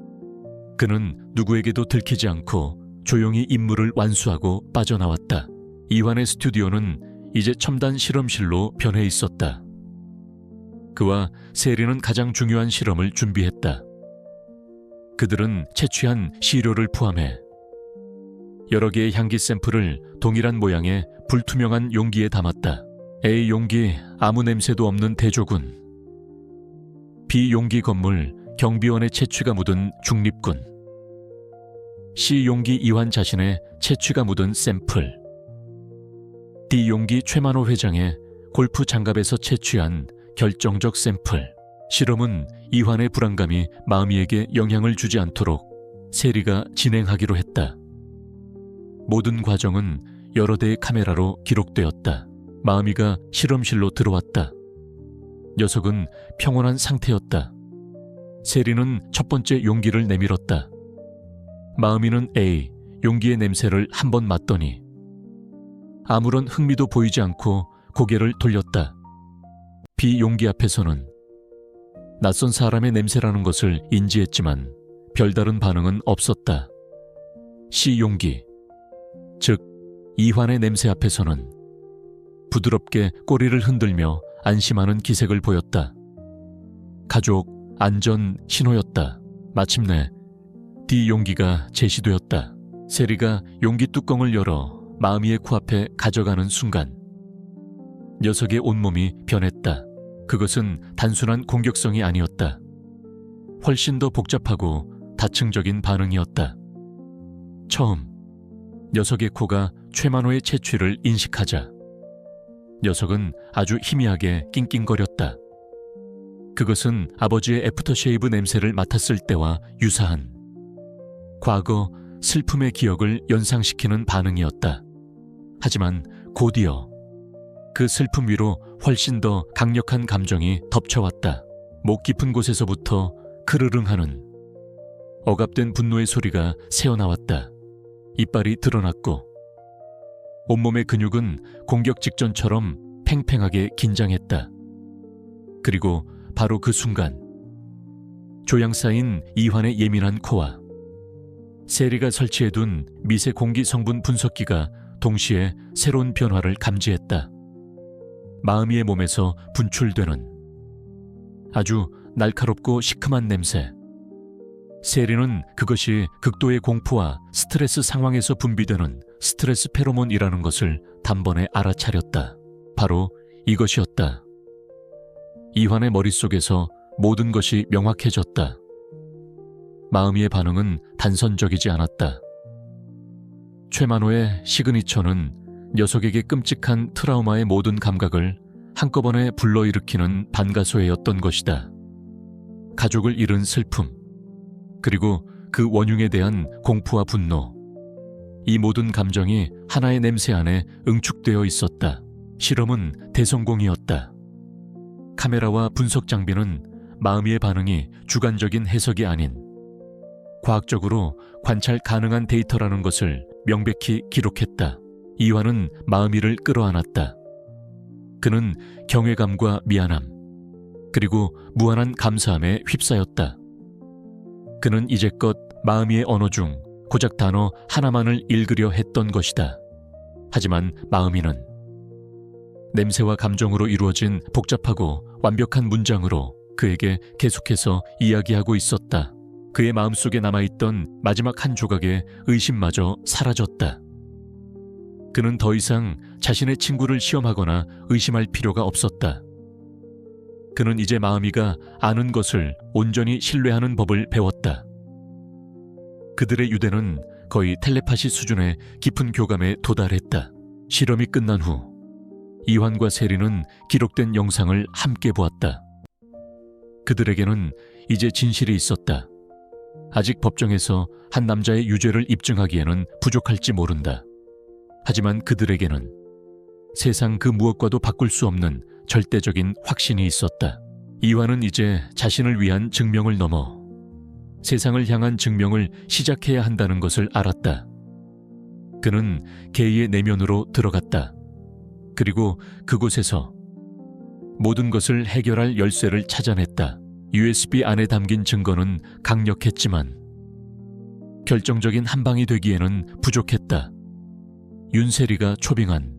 그는 누구에게도 들키지 않고 조용히 임무를 완수하고 빠져나왔다. 이환의 스튜디오는 이제 첨단 실험실로 변해 있었다. 그와 세리는 가장 중요한 실험을 준비했다. 그들은 채취한 시료를 포함해 여러 개의 향기 샘플을 동일한 모양의 불투명한 용기에 담았다. A 용기 아무 냄새도 없는 대조군, B 용기 건물 경비원의 채취가 묻은 중립군, C 용기 이환 자신의 채취가 묻은 샘플, D 용기 최만호 회장의 골프 장갑에서 채취한 결정적 샘플. 실험은 이환의 불안감이 마음이에게 영향을 주지 않도록 세리가 진행하기로 했다. 모든 과정은 여러 대의 카메라로 기록되었다. 마음이가 실험실로 들어왔다. 녀석은 평온한 상태였다. 세리는 첫 번째 용기를 내밀었다. 마음이는 A 용기의 냄새를 한 번 맡더니 아무런 흥미도 보이지 않고 고개를 돌렸다. B 용기 앞에서는 낯선 사람의 냄새라는 것을 인지했지만 별다른 반응은 없었다. C 용기, 즉 이환의 냄새 앞에서는 부드럽게 꼬리를 흔들며 안심하는 기색을 보였다. 가족, 안전 신호였다. 마침내 D 용기가 제시되었다. 세리가 용기 뚜껑을 열어 마음이의 코앞에 가져가는 순간 녀석의 온몸이 변했다. 그것은 단순한 공격성이 아니었다. 훨씬 더 복잡하고 다층적인 반응이었다. 처음 녀석의 코가 최만호의 채취를 인식하자 녀석은 아주 희미하게 낑낑거렸다. 그것은 아버지의 애프터쉐이브 냄새를 맡았을 때와 유사한 과거 슬픔의 기억을 연상시키는 반응이었다. 하지만 곧이어 그 슬픔 위로 훨씬 더 강력한 감정이 덮쳐왔다. 목 깊은 곳에서부터 크르릉하는 억압된 분노의 소리가 새어나왔다. 이빨이 드러났고 온몸의 근육은 공격 직전처럼 팽팽하게 긴장했다. 그리고 바로 그 순간 조양 쌓인 이환의 예민한 코와 세리가 설치해둔 미세 공기 성분 분석기가 동시에 새로운 변화를 감지했다. 마음이의 몸에서 분출되는 아주 날카롭고 시큼한 냄새. 세리는 그것이 극도의 공포와 스트레스 상황에서 분비되는 스트레스 페로몬이라는 것을 단번에 알아차렸다. 바로 이것이었다. 이환의 머릿속에서 모든 것이 명확해졌다. 마음이의 반응은 단선적이지 않았다. 최만호의 시그니처는 녀석에게 끔찍한 트라우마의 모든 감각을 한꺼번에 불러일으키는 반가소애였던 것이다. 가족을 잃은 슬픔, 그리고 그 원흉에 대한 공포와 분노, 이 모든 감정이 하나의 냄새 안에 응축되어 있었다. 실험은 대성공이었다. 카메라와 분석 장비는 마음이의 반응이 주관적인 해석이 아닌 과학적으로 관찰 가능한 데이터라는 것을 명백히 기록했다. 이환은 마음이를 끌어안았다. 그는 경외감과 미안함, 그리고 무한한 감사함에 휩싸였다. 그는 이제껏 마음이의 언어 중 고작 단어 하나만을 읽으려 했던 것이다. 하지만 마음이는 냄새와 감정으로 이루어진 복잡하고 완벽한 문장으로 그에게 계속해서 이야기하고 있었다. 그의 마음속에 남아있던 마지막 한 조각의 의심마저 사라졌다. 그는 더 이상 자신의 친구를 시험하거나 의심할 필요가 없었다. 그는 이제 마음이가 아는 것을 온전히 신뢰하는 법을 배웠다. 그들의 유대는 거의 텔레파시 수준의 깊은 교감에 도달했다. 실험이 끝난 후 이환과 세리는 기록된 영상을 함께 보았다. 그들에게는 이제 진실이 있었다. 아직 법정에서 한 남자의 유죄를 입증하기에는 부족할지 모른다. 하지만 그들에게는 세상 그 무엇과도 바꿀 수 없는 절대적인 확신이 있었다. 이환은 이제 자신을 위한 증명을 넘어 세상을 향한 증명을 시작해야 한다는 것을 알았다. 그는 게이의 내면으로 들어갔다. 그리고 그곳에서 모든 것을 해결할 열쇠를 찾아냈다. USB 안에 담긴 증거는 강력했지만 결정적인 한 방이 되기에는 부족했다. 윤세리가 초빙한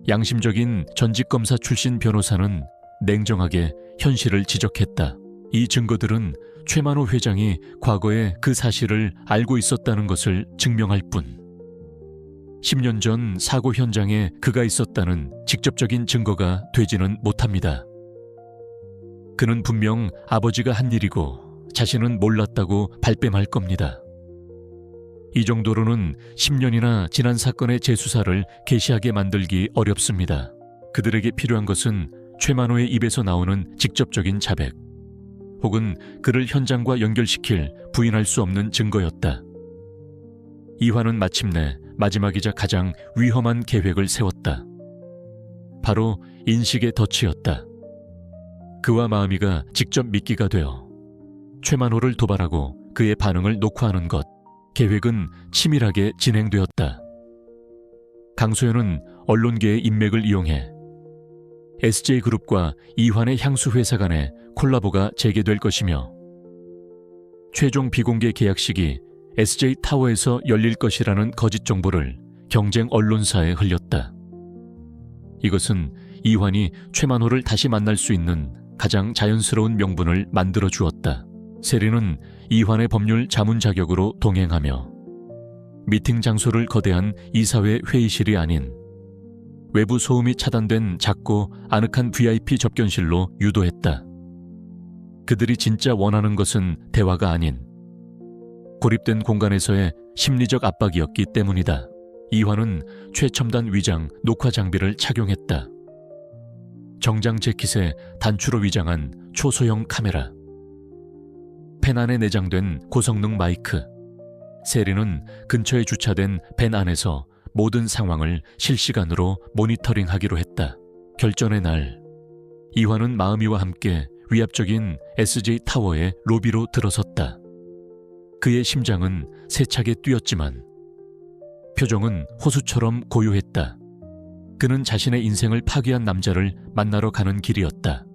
양심적인 전직검사 출신 변호사는 냉정하게 현실을 지적했다. 이 증거들은 최만호 회장이 과거에 그 사실을 알고 있었다는 것을 증명할 뿐 10년 전 사고 현장에 그가 있었다는 직접적인 증거가 되지는 못합니다. 그는 분명 아버지가 한 일이고 자신은 몰랐다고 발뺌할 겁니다. 이 정도로는 10년이나 지난 사건의 재수사를 개시하게 만들기 어렵습니다. 그들에게 필요한 것은 최만호의 입에서 나오는 직접적인 자백, 혹은 그를 현장과 연결시킬 부인할 수 없는 증거였다. 이환은 마침내 마지막이자 가장 위험한 계획을 세웠다. 바로 인식의 덫이었다. 그와 마음이가 직접 미끼가 되어 최만호를 도발하고 그의 반응을 녹화하는 것. 계획은 치밀하게 진행되었다. 강소연은 언론계의 인맥을 이용해 SJ그룹과 이환의 향수회사 간의 콜라보가 재개될 것이며 최종 비공개 계약식이 SJ타워에서 열릴 것이라는 거짓 정보를 경쟁 언론사에 흘렸다. 이것은 이환이 최만호를 다시 만날 수 있는 가장 자연스러운 명분을 만들어 주었다. 세리는 이환의 법률 자문 자격으로 동행하며 미팅 장소를 거대한 이사회 회의실이 아닌 외부 소음이 차단된 작고 아늑한 VIP 접견실로 유도했다. 그들이 진짜 원하는 것은 대화가 아닌 고립된 공간에서의 심리적 압박이었기 때문이다. 이환은 최첨단 위장 녹화 장비를 착용했다. 정장 재킷에 단추로 위장한 초소형 카메라, 펜 안에 내장된 고성능 마이크. 세리는 근처에 주차된 밴 안에서 모든 상황을 실시간으로 모니터링하기로 했다. 결전의 날, 이환은 마음이와 함께 위압적인 SJ타워의 로비로 들어섰다. 그의 심장은 세차게 뛰었지만 표정은 호수처럼 고요했다. 그는 자신의 인생을 파괴한 남자를 만나러 가는 길이었다.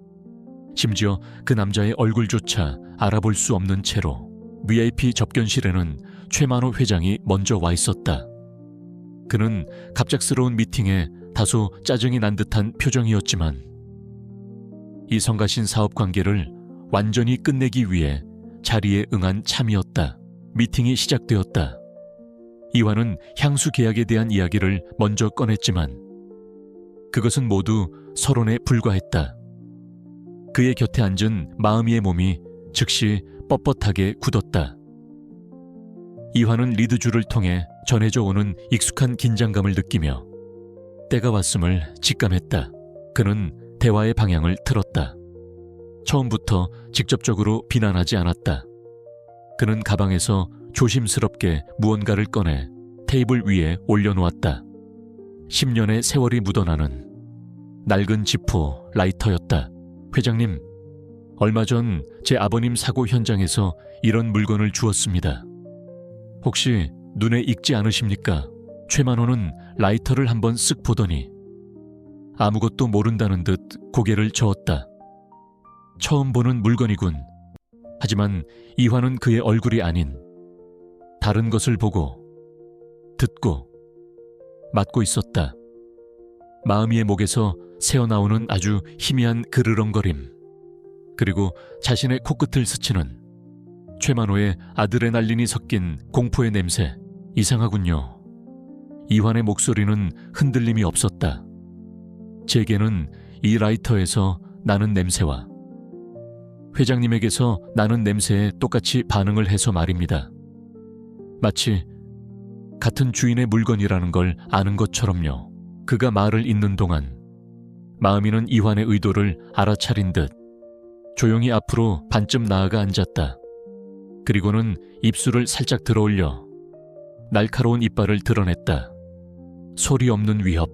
심지어 그 남자의 얼굴조차 알아볼 수 없는 채로 VIP 접견실에는 최만호 회장이 먼저 와 있었다. 그는 갑작스러운 미팅에 다소 짜증이 난 듯한 표정이었지만 이 성가신 사업 관계를 완전히 끝내기 위해 자리에 응한 참이었다. 미팅이 시작되었다. 이화는 향수 계약에 대한 이야기를 먼저 꺼냈지만 그것은 모두 서론에 불과했다. 그의 곁에 앉은 마음이의 몸이 즉시 뻣뻣하게 굳었다. 이화는 리드주를 통해 전해져 오는 익숙한 긴장감을 느끼며 때가 왔음을 직감했다. 그는 대화의 방향을 틀었다. 처음부터 직접적으로 비난하지 않았다. 그는 가방에서 조심스럽게 무언가를 꺼내 테이블 위에 올려놓았다. 10년의 세월이 묻어나는 낡은 지포 라이터였다. 회장님, 얼마 전 제 아버님 사고 현장에서 이런 물건을 주었습니다. 혹시 눈에 익지 않으십니까? 최만호는 라이터를 한번 쓱 보더니 아무것도 모른다는 듯 고개를 저었다. 처음 보는 물건이군. 하지만 이화는 그의 얼굴이 아닌 다른 것을 보고 듣고 맡고 있었다. 마음이의 목에서 새어나오는 아주 희미한 그르렁거림, 그리고 자신의 코끝을 스치는 최만호의 아드레날린이 섞인 공포의 냄새. 이상하군요. 이환의 목소리는 흔들림이 없었다. 제게는 이 라이터에서 나는 냄새와 회장님에게서 나는 냄새에 똑같이 반응을 해서 말입니다. 마치 같은 주인의 물건이라는 걸 아는 것처럼요. 그가 말을 잇는 동안 마음이는 이환의 의도를 알아차린 듯 조용히 앞으로 반쯤 나아가 앉았다. 그리고는 입술을 살짝 들어올려 날카로운 이빨을 드러냈다. 소리 없는 위협.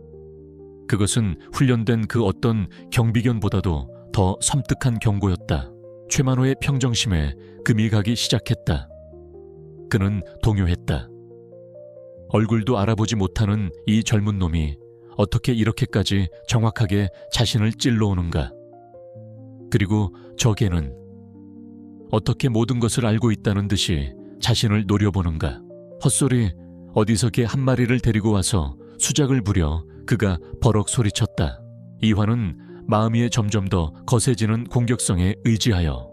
그것은 훈련된 그 어떤 경비견보다도 더 섬뜩한 경고였다. 최만호의 평정심에 금이 가기 시작했다. 그는 동요했다. 얼굴도 알아보지 못하는 이 젊은 놈이 어떻게 이렇게까지 정확하게 자신을 찔러오는가. 그리고 저 개는 어떻게 모든 것을 알고 있다는 듯이 자신을 노려보는가. 헛소리. 어디서 개 한 마리를 데리고 와서 수작을 부려 그가 버럭 소리쳤다. 이화는 마음이 점점 더 거세지는 공격성에 의지하여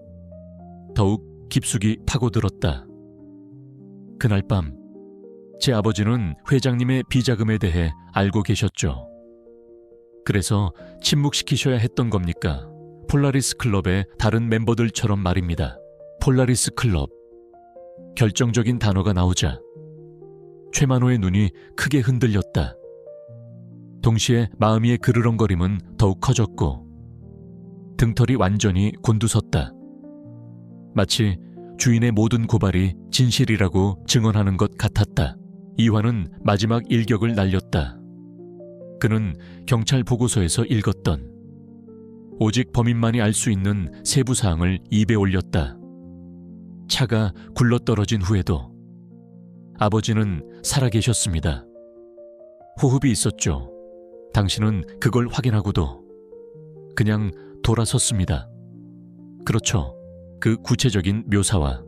더욱 깊숙이 파고들었다. 그날 밤 제 아버지는 회장님의 비자금에 대해 알고 계셨죠. 그래서 침묵시키셔야 했던 겁니까? 폴라리스 클럽의 다른 멤버들처럼 말입니다. 폴라리스 클럽. 결정적인 단어가 나오자 최만호의 눈이 크게 흔들렸다. 동시에 마음의 그르렁거림은 더욱 커졌고 등털이 완전히 곤두섰다. 마치 주인의 모든 고발이 진실이라고 증언하는 것 같았다. 이화는 마지막 일격을 날렸다. 그는 경찰 보고서에서 읽었던 오직 범인만이 알 수 있는 세부 사항을 입에 올렸다. 차가 굴러떨어진 후에도 아버지는 살아계셨습니다. 호흡이 있었죠. 당신은 그걸 확인하고도 그냥 돌아섰습니다. 그렇죠. 그 구체적인 묘사와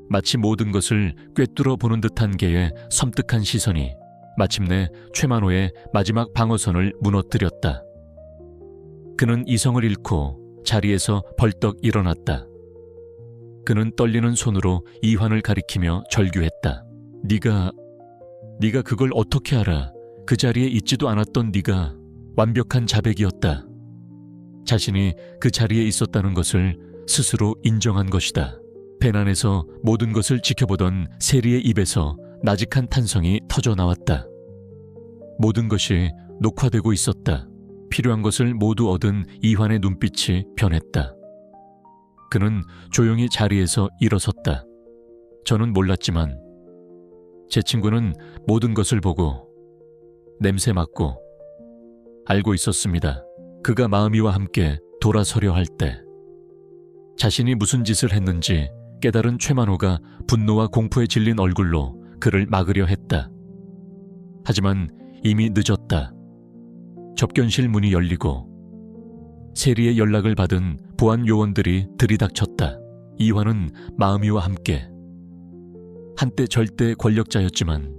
마치 모든 것을 꿰뚫어 보는 듯한 개의 섬뜩한 시선이 마침내 최만호의 마지막 방어선을 무너뜨렸다. 그는 이성을 잃고 자리에서 벌떡 일어났다. 그는 떨리는 손으로 이환을 가리키며 절규했다. 네가 그걸 어떻게 알아? 그 자리에 있지도 않았던 네가 완벽한 자백이었다. 자신이 그 자리에 있었다는 것을 스스로 인정한 것이다. 벤 안에서 모든 것을 지켜보던 세리의 입에서 나직한 탄성이 터져 나왔다. 모든 것이 녹화되고 있었다. 필요한 것을 모두 얻은 이환의 눈빛이 변했다. 그는 조용히 자리에서 일어섰다. 저는 몰랐지만 제 친구는 모든 것을 보고 냄새 맡고 알고 있었습니다. 그가 마음이와 함께 돌아서려 할 때 자신이 무슨 짓을 했는지 깨달은 최만호가 분노와 공포에 질린 얼굴로 그를 막으려 했다. 하지만 이미 늦었다. 접견실 문이 열리고 세리의 연락을 받은 보안 요원들이 들이닥쳤다. 이환은 마음이와 함께 한때 절대 권력자였지만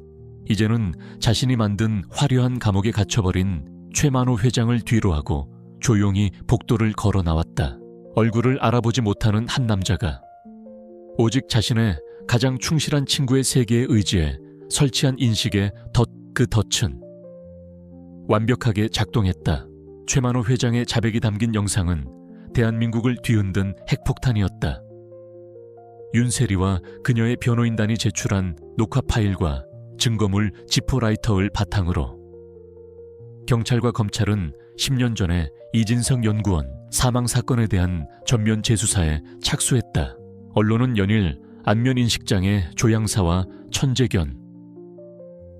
이제는 자신이 만든 화려한 감옥에 갇혀버린 최만호 회장을 뒤로하고 조용히 복도를 걸어 나왔다. 얼굴을 알아보지 못하는 한 남자가 오직 자신의 가장 충실한 친구의 세계에 의지해 설치한 인식의 그 덫은 완벽하게 작동했다. 최만호 회장의 자백이 담긴 영상은 대한민국을 뒤흔든 핵폭탄이었다. 윤세리와 그녀의 변호인단이 제출한 녹화 파일과 증거물 지포라이터를 바탕으로 경찰과 검찰은 10년 전에 이진석 연구원 사망 사건에 대한 전면 재수사에 착수했다. 언론은 연일 안면인식장애 조향사와 천재견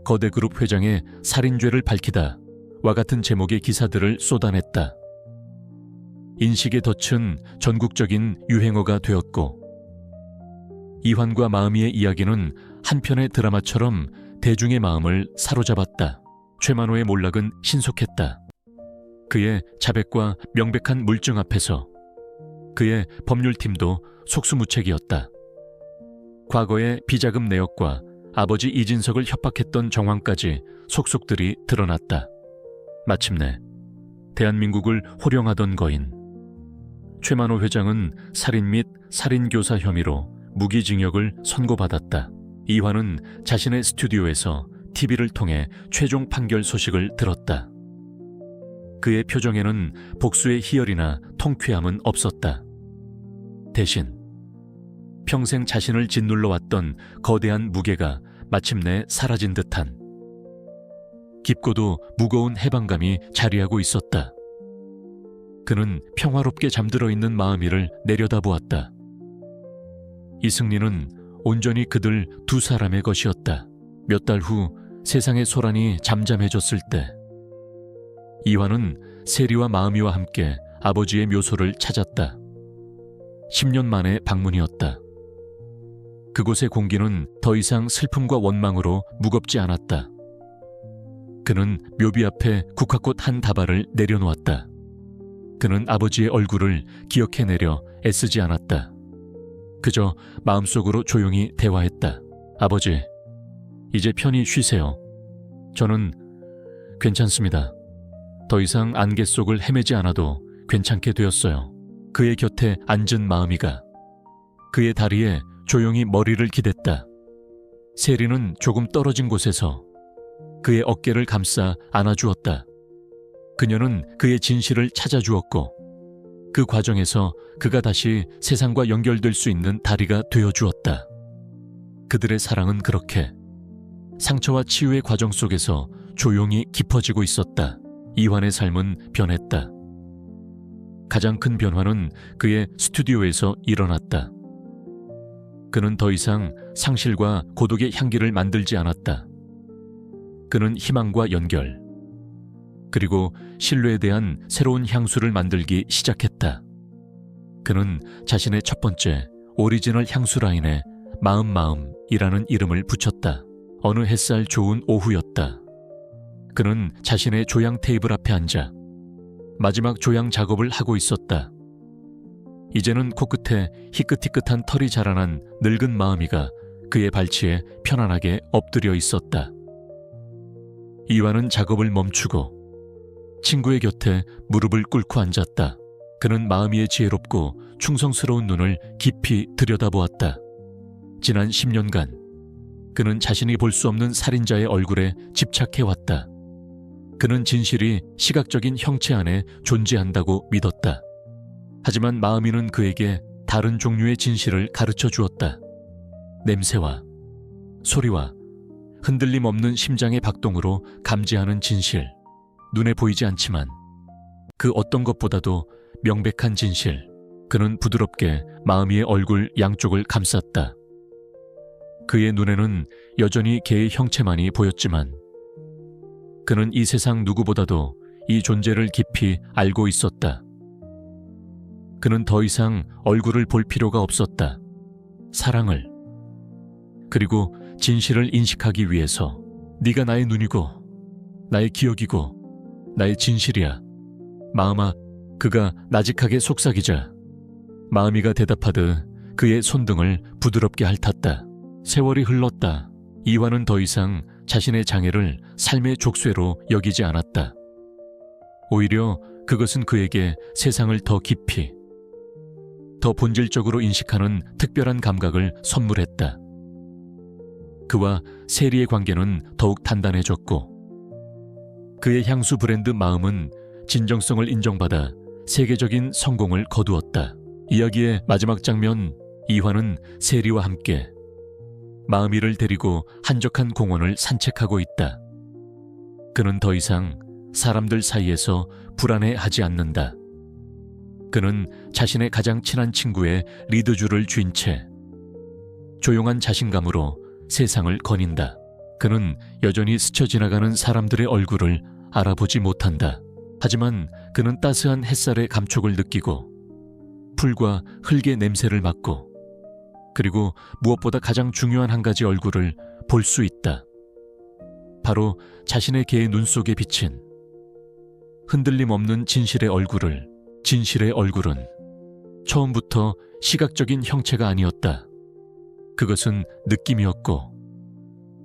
거대그룹 회장의 살인죄를 밝히다 와 같은 제목의 기사들을 쏟아냈다. 인식의 덫은 전국적인 유행어가 되었고 이환과 마음이의 이야기는 한 편의 드라마처럼 대중의 마음을 사로잡았다. 최만호의 몰락은 신속했다. 그의 자백과 명백한 물증 앞에서 그의 법률팀도 속수무책이었다. 과거의 비자금 내역과 아버지 이진석을 협박했던 정황까지 속속들이 드러났다. 마침내 대한민국을 호령하던 거인 최만호 회장은 살인 및 살인교사 혐의로 무기징역을 선고받았다. 이환은 자신의 스튜디오에서 TV를 통해 최종 판결 소식을 들었다. 그의 표정에는 복수의 희열이나 통쾌함은 없었다. 대신 평생 자신을 짓눌러 왔던 거대한 무게가 마침내 사라진 듯한 깊고도 무거운 해방감이 자리하고 있었다. 그는 평화롭게 잠들어 있는 마음이를 내려다보았다. 이 승리는 온전히 그들 두 사람의 것이었다. 몇 달 후 세상의 소란이 잠잠해졌을 때 이환은 세리와 마음이와 함께 아버지의 묘소를 찾았다. 10년 만의 방문이었다. 그곳의 공기는 더 이상 슬픔과 원망으로 무겁지 않았다. 그는 묘비 앞에 국화꽃 한 다발을 내려놓았다. 그는 아버지의 얼굴을 기억해내려 애쓰지 않았다. 그저 마음속으로 조용히 대화했다. 아버지, 이제 편히 쉬세요. 저는 괜찮습니다. 더 이상 안개 속을 헤매지 않아도 괜찮게 되었어요. 그의 곁에 앉은 마음이가 그의 다리에 조용히 머리를 기댔다. 세리는 조금 떨어진 곳에서 그의 어깨를 감싸 안아주었다. 그녀는 그의 진실을 찾아주었고 그 과정에서 그가 다시 세상과 연결될 수 있는 다리가 되어주었다. 그들의 사랑은 그렇게 상처와 치유의 과정 속에서 조용히 깊어지고 있었다. 이환의 삶은 변했다. 가장 큰 변화는 그의 스튜디오에서 일어났다. 그는 더 이상 상실과 고독의 향기를 만들지 않았다. 그는 희망과 연결, 그리고 신뢰에 대한 새로운 향수를 만들기 시작했다. 그는 자신의 첫 번째 오리지널 향수 라인에 마음이라는 이름을 붙였다. 어느 햇살 좋은 오후였다. 그는 자신의 조향 테이블 앞에 앉아 마지막 조향 작업을 하고 있었다. 이제는 코끝에 희끗희끗한 털이 자라난 늙은 마음이가 그의 발치에 편안하게 엎드려 있었다. 이완은 작업을 멈추고 친구의 곁에 무릎을 꿇고 앉았다. 그는 마음이의 지혜롭고 충성스러운 눈을 깊이 들여다보았다. 지난 10년간 그는 자신이 볼 수 없는 살인자의 얼굴에 집착해왔다. 그는 진실이 시각적인 형체 안에 존재한다고 믿었다. 하지만 마음이는 그에게 다른 종류의 진실을 가르쳐 주었다. 냄새와 소리와 흔들림 없는 심장의 박동으로 감지하는 진실. 눈에 보이지 않지만 그 어떤 것보다도 명백한 진실. 그는 부드럽게 마음이의 얼굴 양쪽을 감쌌다. 그의 눈에는 여전히 개의 형체만이 보였지만 그는 이 세상 누구보다도 이 존재를 깊이 알고 있었다. 그는 더 이상 얼굴을 볼 필요가 없었다. 사랑을, 그리고 진실을 인식하기 위해서 네가 나의 눈이고 나의 기억이고 나의 진실이야. 마음아, 그가 나직하게 속삭이자 마음이가 대답하듯 그의 손등을 부드럽게 핥았다. 세월이 흘렀다. 이화는 더 이상 자신의 장애를 삶의 족쇄로 여기지 않았다. 오히려 그것은 그에게 세상을 더 깊이, 더 본질적으로 인식하는 특별한 감각을 선물했다. 그와 세리의 관계는 더욱 단단해졌고 그의 향수 브랜드 마음은 진정성을 인정받아 세계적인 성공을 거두었다. 이야기의 마지막 장면, 이화는 세리와 함께 마음이를 데리고 한적한 공원을 산책하고 있다. 그는 더 이상 사람들 사이에서 불안해하지 않는다. 그는 자신의 가장 친한 친구의 리드줄을 쥔 채 조용한 자신감으로 세상을 거닌다. 그는 여전히 스쳐 지나가는 사람들의 얼굴을 알아보지 못한다. 하지만 그는 따스한 햇살의 감촉을 느끼고 풀과 흙의 냄새를 맡고 그리고 무엇보다 가장 중요한 한 가지 얼굴을 볼 수 있다. 바로 자신의 개의 눈 속에 비친 흔들림 없는 진실의 얼굴은 처음부터 시각적인 형체가 아니었다. 그것은 느낌이었고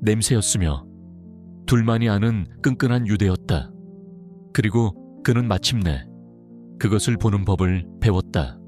냄새였으며 둘만이 아는 끈끈한 유대였다. 그리고 그는 마침내 그것을 보는 법을 배웠다.